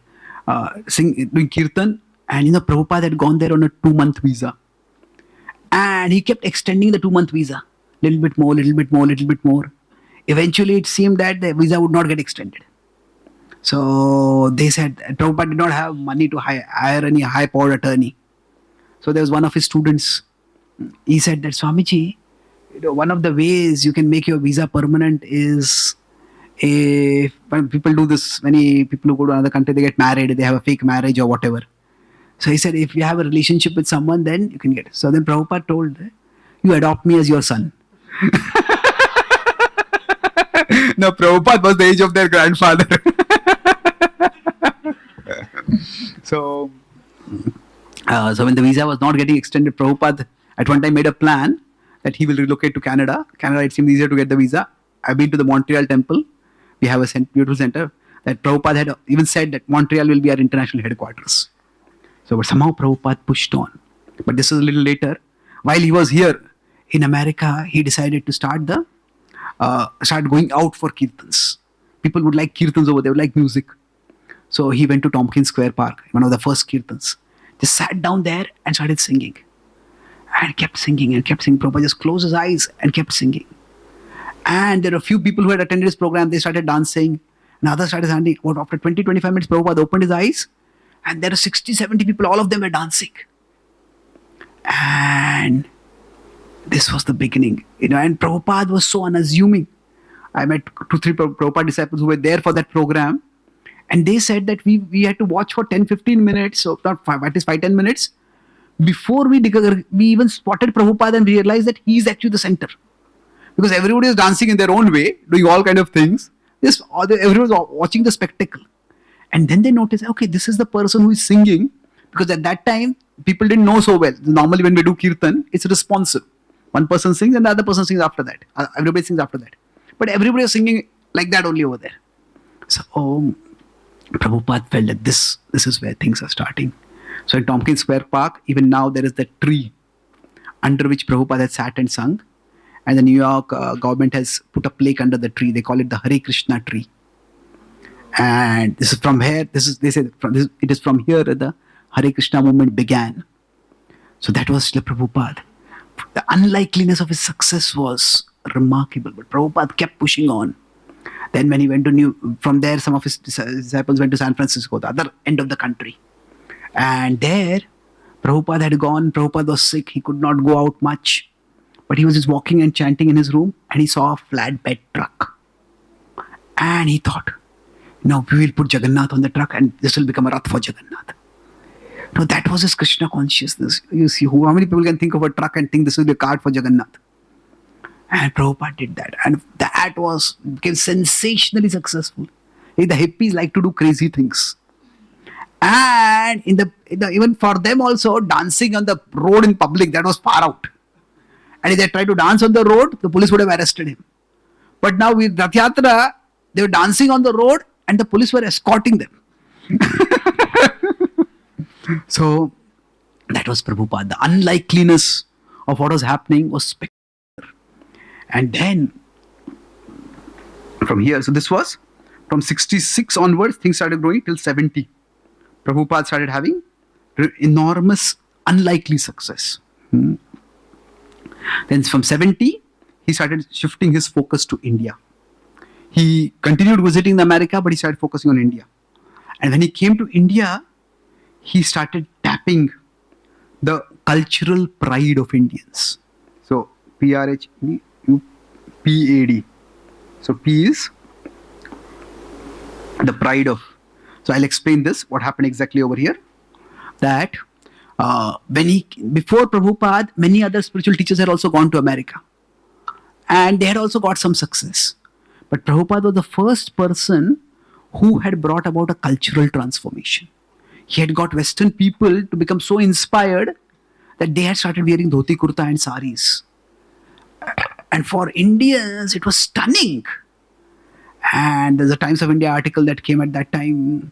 doing kirtan, and Prabhupada had gone there on a 2-month visa. And he kept extending the 2-month visa. Little bit more, little bit more, little bit more. Eventually, it seemed that the visa would not get extended. So they said Prabhupada did not have money to hire any high-powered attorney. So there was one of his students. He said that, Swamiji, one of the ways you can make your visa permanent is when people do this, many people who go to another country, they get married, they have a fake marriage or whatever. So he said, if you have a relationship with someone, then you can get it. So then Prabhupada told, you adopt me as your son. Now, Prabhupada was the age of their grandfather. So when the visa was not getting extended, Prabhupada at one time made a plan that he will relocate to Canada. Canada, it seemed easier to get the visa. I've been to the Montreal temple. We have a beautiful center. That Prabhupada had even said that Montreal will be our international headquarters. So, but somehow Prabhupada pushed on. But this was a little later. While he was here, in America, he decided to start going out for kirtans. People would like kirtans over there, would like music. So he went to Tompkins Square Park, one of the first kirtans. Just sat down there and started singing. And kept singing and kept singing. Prabhupada just closed his eyes and kept singing. And there are a few people who had attended his program, they started dancing. And others started dancing. After 20, 25 minutes, Prabhupada opened his eyes. And there are 60, 70 people, all of them were dancing. And this was the beginning. And Prabhupada was so unassuming. I met 2, 3 Prabhupada disciples who were there for that program. And they said that we had to watch for 10, 15 minutes, so not 5, at least 5, 10 minutes, before we even spotted Prabhupada and realized that he is actually the center. Because everybody is dancing in their own way, doing all kind of things. Everyone was watching the spectacle. And then they noticed, okay, this is the person who is singing. Because at that time, people didn't know so well. Normally when we do kirtan, it's responsive. One person sings and the other person sings after that. Everybody sings after that. But everybody is singing like that only over there. So, Prabhupada felt that this is where things are starting. So in Tompkins Square Park, even now there is that tree under which Prabhupada had sat and sung. And the New York government has put a plaque under the tree. They call it the Hare Krishna tree. And this is from here. It is from here that the Hare Krishna movement began. So that was Srila Prabhupada. The unlikeliness of his success was remarkable, but Prabhupada kept pushing on. Then when he went to from there, some of his disciples went to San Francisco, the other end of the country. And there, Prabhupada had gone. Prabhupada was sick. He could not go out much. But he was just walking and chanting in his room, and he saw a flatbed truck. And he thought, now we will put Jagannath on the truck, and this will become a Rath for Jagannath. No, that was his Krishna consciousness. You see, how many people can think of a truck and think this will be a cart for Jagannath? And Prabhupada did that. And that became sensationally successful. The hippies like to do crazy things. And even for them also, dancing on the road in public, that was far out. And if they tried to dance on the road, the police would have arrested him. But now with Rath Yatra, they were dancing on the road and the police were escorting them. So that was Prabhupada. The unlikeliness of what was happening was spectacular. And then from here, so this was from 66 onwards, things started growing till 70. Prabhupada started having enormous, unlikely success. Then from 70, he started shifting his focus to India. He continued visiting America, but he started focusing on India. And when he came to India, he started tapping the cultural pride of Indians. So, PRHEUPAD. So, P is the pride of. So, I'll explain this, what happened exactly over here. That before Prabhupada, many other spiritual teachers had also gone to America. And they had also got some success. But Prabhupada was the first person who had brought about a cultural transformation. He had got Western people to become so inspired that they had started wearing dhoti kurta and saris. And for Indians, it was stunning. And there's a Times of India article that came at that time.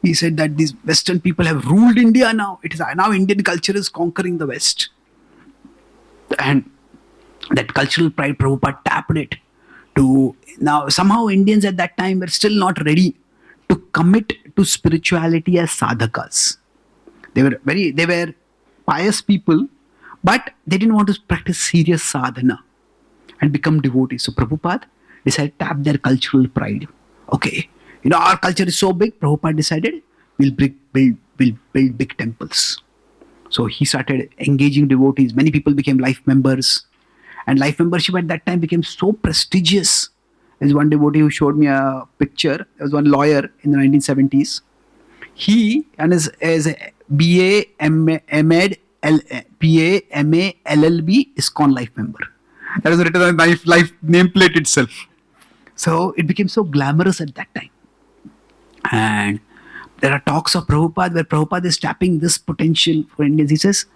He said that these Western people have ruled India now. It is now Indian culture is conquering the West. And that cultural pride, Prabhupada tapped it to. Now, somehow Indians at that time were still not ready to commit to spirituality as sadhakas. They were pious people, but they didn't want to practice serious sadhana and become devotees. So Prabhupada decided to tap their cultural pride. Okay, our culture is so big. Prabhupada decided we'll build big temples. So he started engaging devotees. Many people became life members, and life membership at that time became so prestigious. There's one devotee who showed me a picture. There was one lawyer in the 1970s. He and his BA, MA, LLB ISKCON life member. That was written on the life nameplate itself. So it became so glamorous at that time. And there are talks of Prabhupada where Prabhupada is tapping this potential for Indians.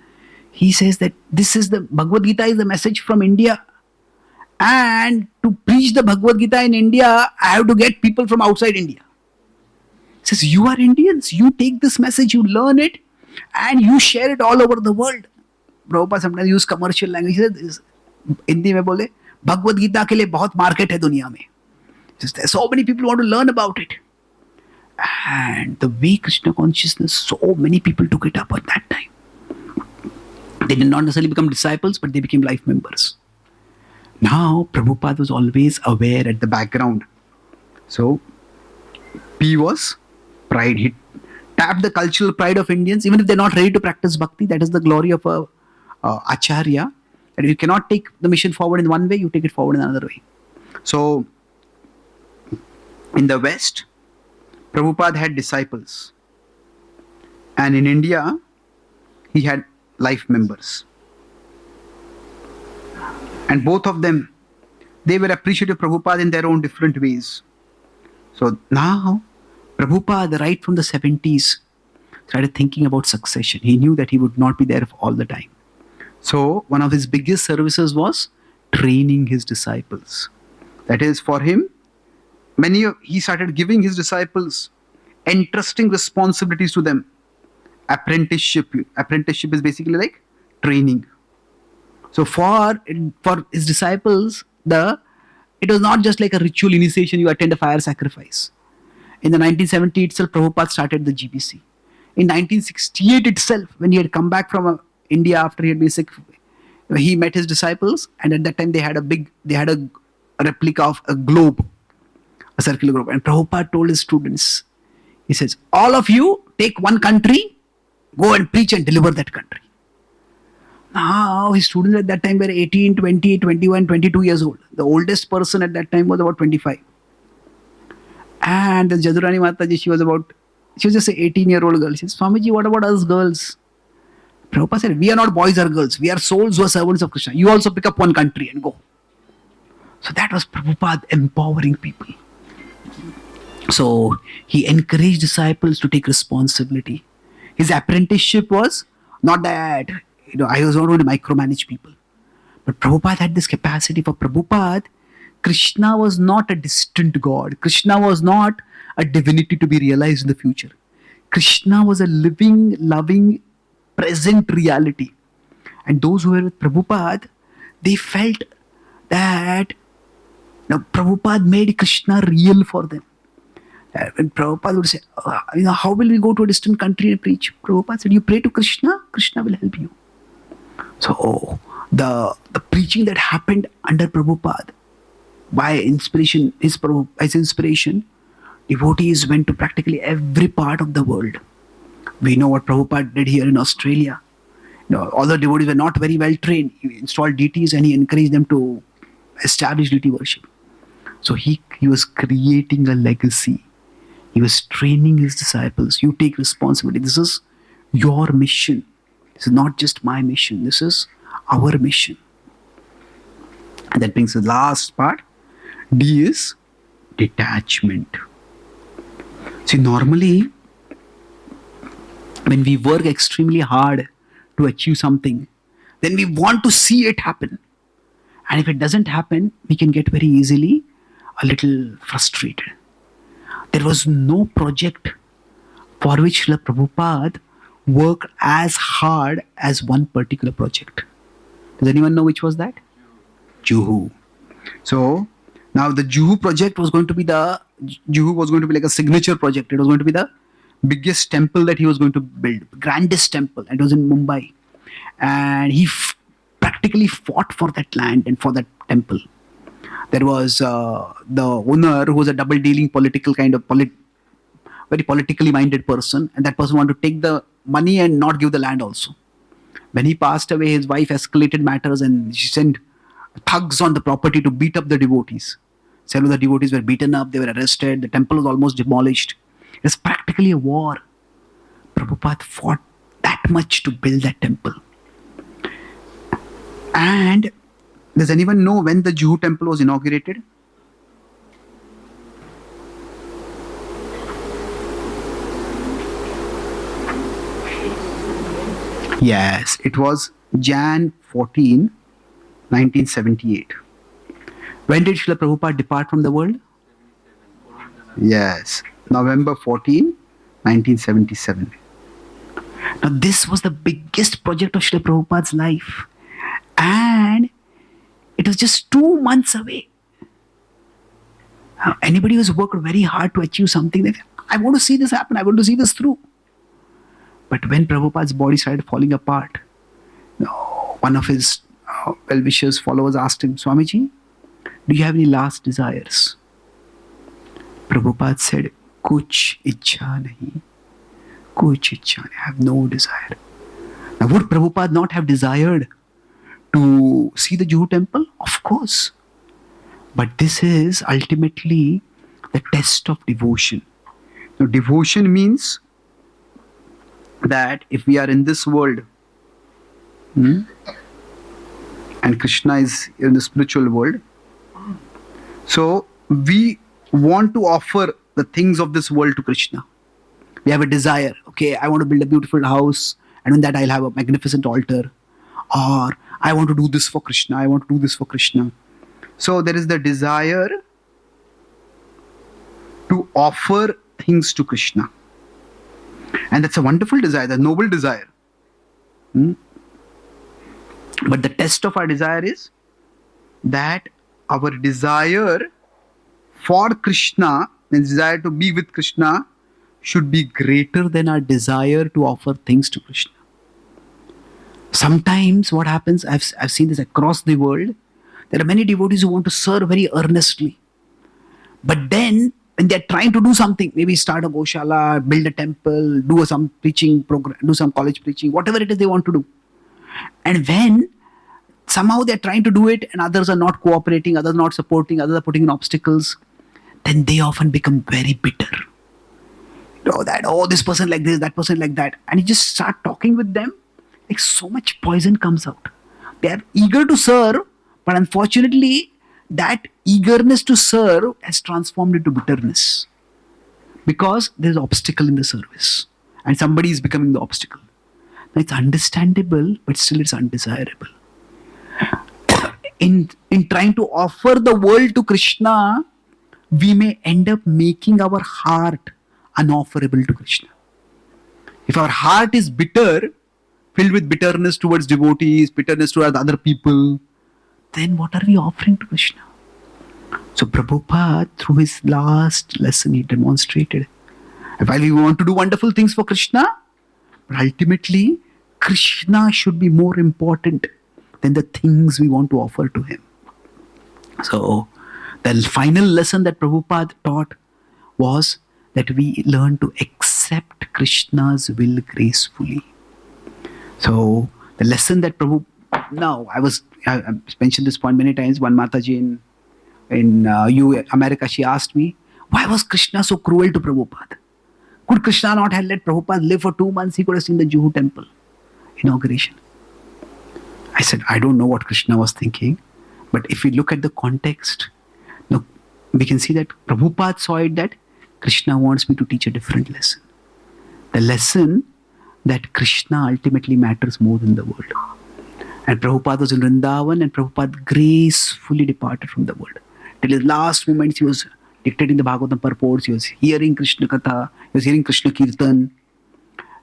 He says that this is the Bhagavad Gita is the message from India. And to preach the Bhagavad Gita in India, I have to get people from outside India. He says, you are Indians. You take this message, you learn it, and you share it all over the world. Prabhupada sometimes use commercial language. He says, Hindi में बोले भगवद गीता के लिए बहुत market है दुनिया में. So many people want to learn about it. And the way Krishna consciousness, so many people took it up at that time. They did not necessarily become disciples, but they became life members. Now, Prabhupada was always aware at the background. So, P was pride. He tapped the cultural pride of Indians, even if they're not ready to practice bhakti. That is the glory of a acharya. And you cannot take the mission forward in one way, you take it forward in another way. So, in the West, Prabhupada had disciples. And in India, he had life members. And both of them, they were appreciative of Prabhupada in their own different ways. So now, Prabhupada, right from the 70s, started thinking about succession. He knew that he would not be there all the time. So one of his biggest services was training his disciples. That is, for him, he started giving his disciples entrusting responsibilities to them. Apprenticeship is basically like training. So for his disciples, it was not just like a ritual initiation, you attend a fire sacrifice. In the 1970 itself, Prabhupada started the GBC. In 1968 itself, when he had come back from India after he had been sick, he met his disciples, and at that time they had a replica of a globe, a circular globe. And Prabhupada told his students, he says, all of you take one country, go and preach and deliver that country. Now, his students at that time were 18, 20, 21, 22 years old. The oldest person at that time was about 25. And the Jadurani Mataji, she was just an 18-year-old girl. She says, Swamiji, what about us girls? Prabhupada said, we are not boys or girls. We are souls who are servants of Krishna. You also pick up one country and go. So that was Prabhupada empowering people. So he encouraged disciples to take responsibility. His apprenticeship was not that, I was not going to micromanage people. But Prabhupada had this capacity. For Prabhupada, Krishna was not a distant God. Krishna was not a divinity to be realized in the future. Krishna was a living, loving, present reality. And those who were with Prabhupada, they felt that Prabhupada made Krishna real for them. When Prabhupada would say, how will we go to a distant country and preach? Prabhupada said, you pray to Krishna, Krishna will help you. So the preaching that happened under Prabhupada, by inspiration, his inspiration, devotees went to practically every part of the world. We know what Prabhupada did here in Australia. Although devotees were not very well trained, he installed deities and he encouraged them to establish deity worship. So he was creating a legacy. He was training his disciples. You take responsibility. This is your mission. This is not just my mission. This is our mission. And that brings the last part. D is detachment. See, normally, when we work extremely hard to achieve something, then we want to see it happen. And if it doesn't happen, we can get very easily a little frustrated. There was no project for which Srila Prabhupada worked as hard as one particular project. Does anyone know which was that? Juhu. So now the Juhu project was going to be like a signature project. It was going to be the biggest temple that he was going to build, grandest temple. It was in Mumbai. And he practically fought for that land and for that temple. There was the owner who was a double-dealing political kind of very politically minded person, and that person wanted to take the money and not give the land also. When he passed away, his wife escalated matters and she sent thugs on the property to beat up the devotees. Several of the devotees were beaten up, they were arrested, the temple was almost demolished. It was practically a war. Prabhupada fought that much to build that temple. And does anyone know when the Juhu temple was inaugurated? Yes, it was Jan 14, 1978. When did Srila Prabhupada depart from the world? Yes, November 14, 1977. Now this was the biggest project of Srila Prabhupada's life. And It was just 2 months away. Anybody who's worked very hard to achieve something, that I want to see this happen, I want to see this through. But when Prabhupada's body started falling apart, one of his well-wishers, followers asked him, Swamiji, do you have any last desires? Prabhupada said, Kuch ichha nahi. Kuch ichha nahi. I have no desire. Now, would Prabhupada not have desired to see the Juhu temple? Of course. But this is ultimately the test of devotion. Now, devotion means that if we are in this world, and Krishna is in the spiritual world, so we want to offer the things of this world to Krishna. We have a desire. Okay, I want to build a beautiful house, and in that I'll have a magnificent altar. Or I want to do this for Krishna. I want to do this for Krishna. So there is the desire to offer things to Krishna. And that's a wonderful desire, a noble desire. But the test of our desire is that our desire for Krishna, the desire to be with Krishna, should be greater than our desire to offer things to Krishna. Sometimes what happens, I've seen this across the world, there are many devotees who want to serve very earnestly. But then when they're trying to do something, maybe start a Goshala, build a temple, do some preaching program, do some college preaching, whatever it is they want to do. And when somehow they're trying to do it and others are not cooperating, others are not supporting, others are putting in obstacles, then they often become very bitter. This person like this, that person like that. And you just start talking with them, like so much poison comes out. They are eager to serve, but unfortunately, that eagerness to serve has transformed into bitterness. Because there's an obstacle in the service. And somebody is becoming the obstacle. Now, it's understandable, but still it's undesirable. In trying to offer the world to Krishna, we may end up making our heart unofferable to Krishna. If our heart is bitter, filled with bitterness towards devotees, bitterness towards other people, then what are we offering to Krishna? So Prabhupada, through his last lesson, he demonstrated that while we want to do wonderful things for Krishna, but ultimately, Krishna should be more important than the things we want to offer to him. So the final lesson that Prabhupada taught was that we learn to accept Krishna's will gracefully. So the lesson that I mentioned this point many times. One Mataji in America, she asked me, why was Krishna so cruel to Prabhupada? Could Krishna not have let Prabhupada live for 2 months? He could have seen the Juhu temple inauguration. I said, I don't know what Krishna was thinking, but if we look at the context, we can see that Prabhupada saw it that Krishna wants me to teach a different lesson. The lesson that Krishna ultimately matters more than the world. And Prabhupada was in Vrindavan, and Prabhupada gracefully departed from the world. Till his last moments, he was dictating the Bhagavatam purports, he was hearing Krishna Katha, he was hearing Krishna Kirtan,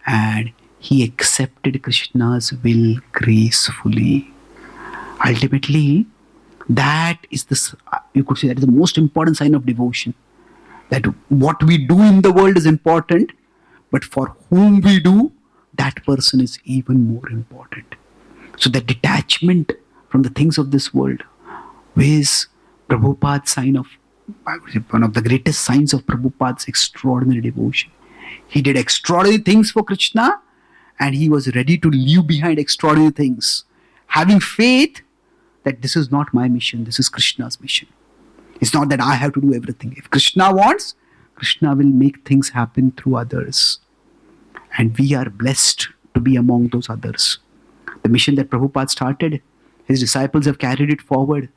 and he accepted Krishna's will gracefully. Ultimately, that is you could say that is the most important sign of devotion. That what we do in the world is important, but for whom we do, that person is even more important. So the detachment from the things of this world is Prabhupada's sign of, one of the greatest signs of Prabhupada's extraordinary devotion. He did extraordinary things for Krishna, and he was ready to leave behind extraordinary things, having faith that this is not my mission, this is Krishna's mission. It's not that I have to do everything. If Krishna wants, Krishna will make things happen through others. And we are blessed to be among those others. The mission that Prabhupada started, his disciples have carried it forward.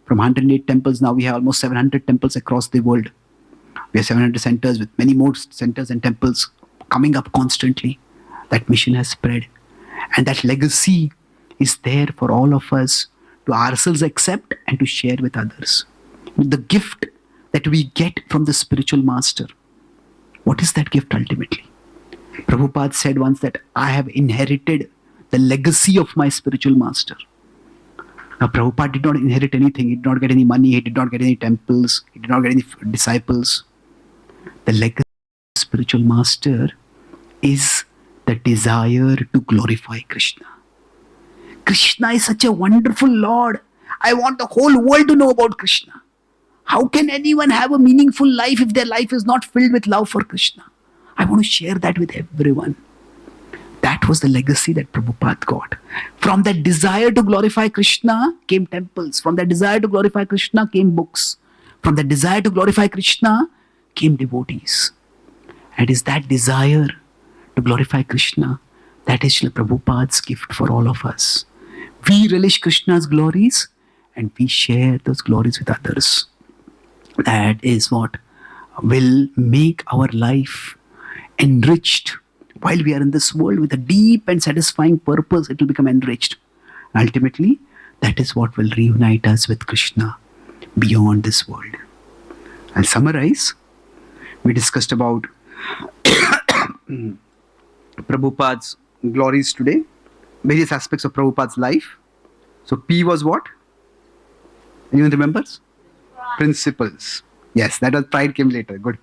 From 108 temples, now we have almost 700 temples across the world. We have 700 centers with many more centers and temples coming up constantly. That mission has spread. And that legacy is there for all of us to ourselves accept and to share with others. The gift that we get from the spiritual master, what is that gift ultimately? Prabhupada said once that I have inherited the legacy of my spiritual master. Now, Prabhupada did not inherit anything. He did not get any money. He did not get any temples. He did not get any disciples. The legacy of the spiritual master is the desire to glorify Krishna. Krishna is such a wonderful Lord. I want the whole world to know about Krishna. How can anyone have a meaningful life if their life is not filled with love for Krishna? I want to share that with everyone. That was the legacy that Prabhupada got. From that desire to glorify Krishna came temples. From that desire to glorify Krishna came books. From that desire to glorify Krishna came devotees. And it is that desire to glorify Krishna that is Srila Prabhupada's gift for all of us. We relish Krishna's glories and we share those glories with others. That is what will make our life enriched. While we are in this world with a deep and satisfying purpose, it will become enriched. Ultimately, that is what will reunite us with Krishna beyond this world. I'll summarize. We discussed about Prabhupada's glories today, various aspects of Prabhupada's life. So P was what? Anyone remembers? Principles. Yes, that was pride came later. Good.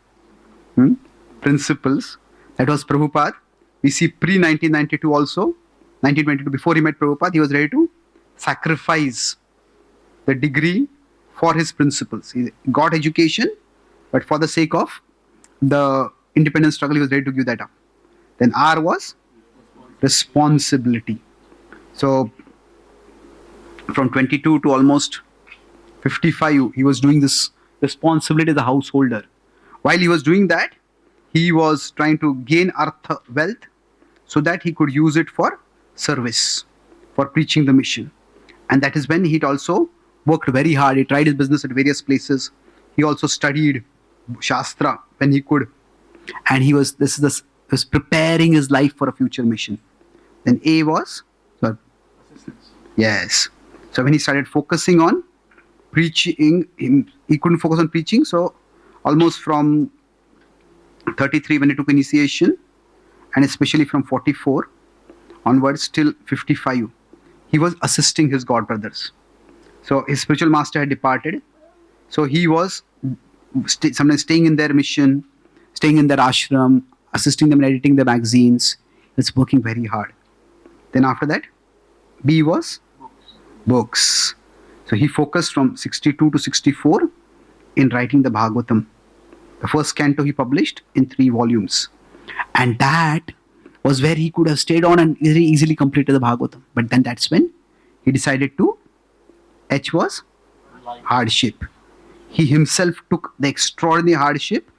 Principles. That was Prabhupada. We see pre-1992 also. 1922, before he met Prabhupada, he was ready to sacrifice the degree for his principles. He got education, but for the sake of the independence struggle, he was ready to give that up. Then R was responsibility. So from 22 to almost 55, he was doing this responsibility as a householder. While he was doing that, he was trying to gain artha, wealth, so that he could use it for service, for preaching the mission. And that is when he also worked very hard. He tried his business at various places. He also studied Shastra when he could. And he was preparing his life for a future mission. Then A was? Assistance. Yes. So when he started focusing on preaching, he couldn't focus on preaching. So almost from 33 when he took initiation, and especially from 44 onwards till 55, he was assisting his godbrothers. So his spiritual master had departed. So he was sometimes staying in their mission, staying in their ashram, assisting them in editing the magazines. He was working very hard. Then after that, B was books. So he focused from 62 to 64 in writing the Bhagavatam. The first canto he published in 3 volumes. And that was where he could have stayed on and very easily completed the Bhagavatam. But then that's when he decided to, H was hardship. He himself took the extraordinary hardship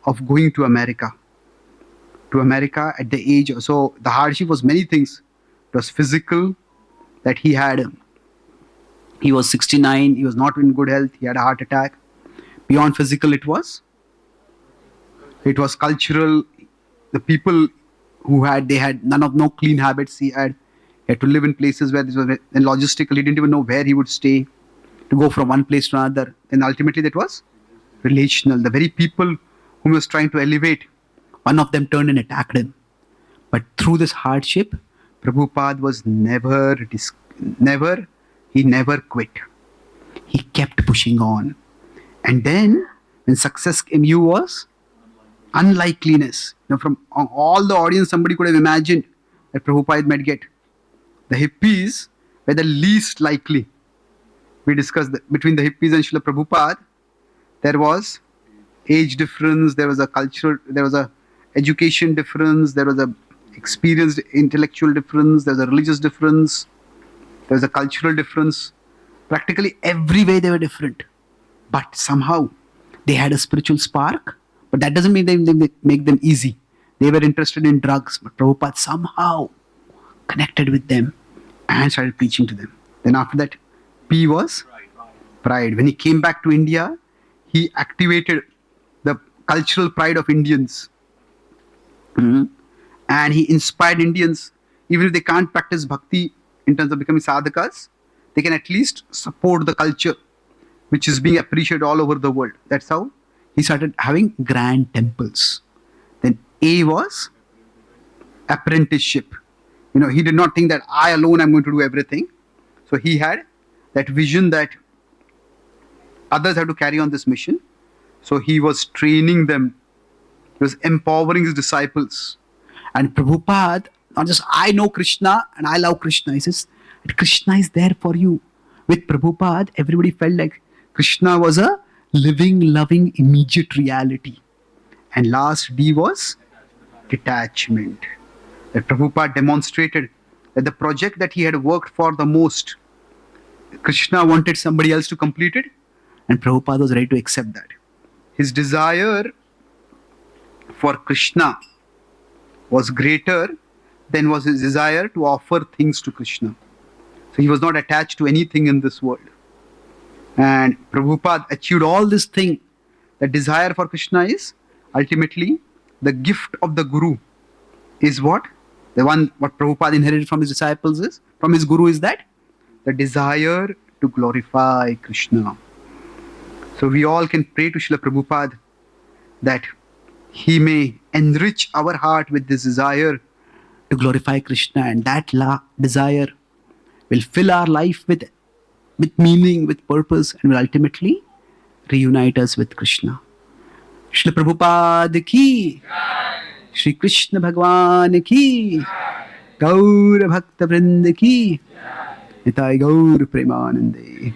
of going to America. To America at the age, so the hardship was many things. It was physical, that he was 69, he was not in good health, he had a heart attack. Beyond physical, it was cultural. The people who they had no clean habits. He had to live in places where this was, and logistically, he didn't even know where he would stay, to go from one place to another. And ultimately, that was relational. The very people whom he was trying to elevate, one of them turned and attacked him. But through this hardship, Prabhupada was never quit. He kept pushing on. And then, when success came, U was unlikeliness. From all the audience, somebody could have imagined that Prabhupada might get. The hippies were the least likely. We discussed that between the hippies and Srila Prabhupada, there was age difference, there was a cultural, there was a education difference, there was a experienced intellectual difference, there was a religious difference, there was a cultural difference. Practically every way they were different. But somehow they had a spiritual spark. But that doesn't mean they make them easy. They were interested in drugs, but Prabhupada somehow connected with them and started preaching to them. Then after that, P was pride. When he came back to India, he activated the cultural pride of Indians. And he inspired Indians, even if they can't practice bhakti in terms of becoming sadhakas, they can at least support the culture which is being appreciated all over the world. That's how he started having grand temples. Then A was apprenticeship. He did not think that I alone am going to do everything. So he had that vision that others have to carry on this mission. So he was training them. He was empowering his disciples. And Prabhupada, not just I know Krishna and I love Krishna. He says, Krishna is there for you. With Prabhupada, everybody felt like Krishna was a living, loving, immediate reality. And last D was detachment. That Prabhupada demonstrated that the project that he had worked for the most, Krishna wanted somebody else to complete it, and Prabhupada was ready to accept that. His desire for Krishna was greater than was his desire to offer things to Krishna. So he was not attached to anything in this world. And Prabhupada achieved all this thing. The desire for Krishna is ultimately the gift of the Guru. Is what? The one what Prabhupada inherited from his disciples is, from his Guru is that? The desire to glorify Krishna. So we all can pray to Srila Prabhupada that he may enrich our heart with this desire to glorify Krishna, and that desire will fill our life with meaning, with purpose, and will ultimately reunite us with Krishna. Srila Prabhupada ki, Shri Krishna Bhagwan ki, Gaur Bhakta Vrind ki, Nitai Gaur Premanande.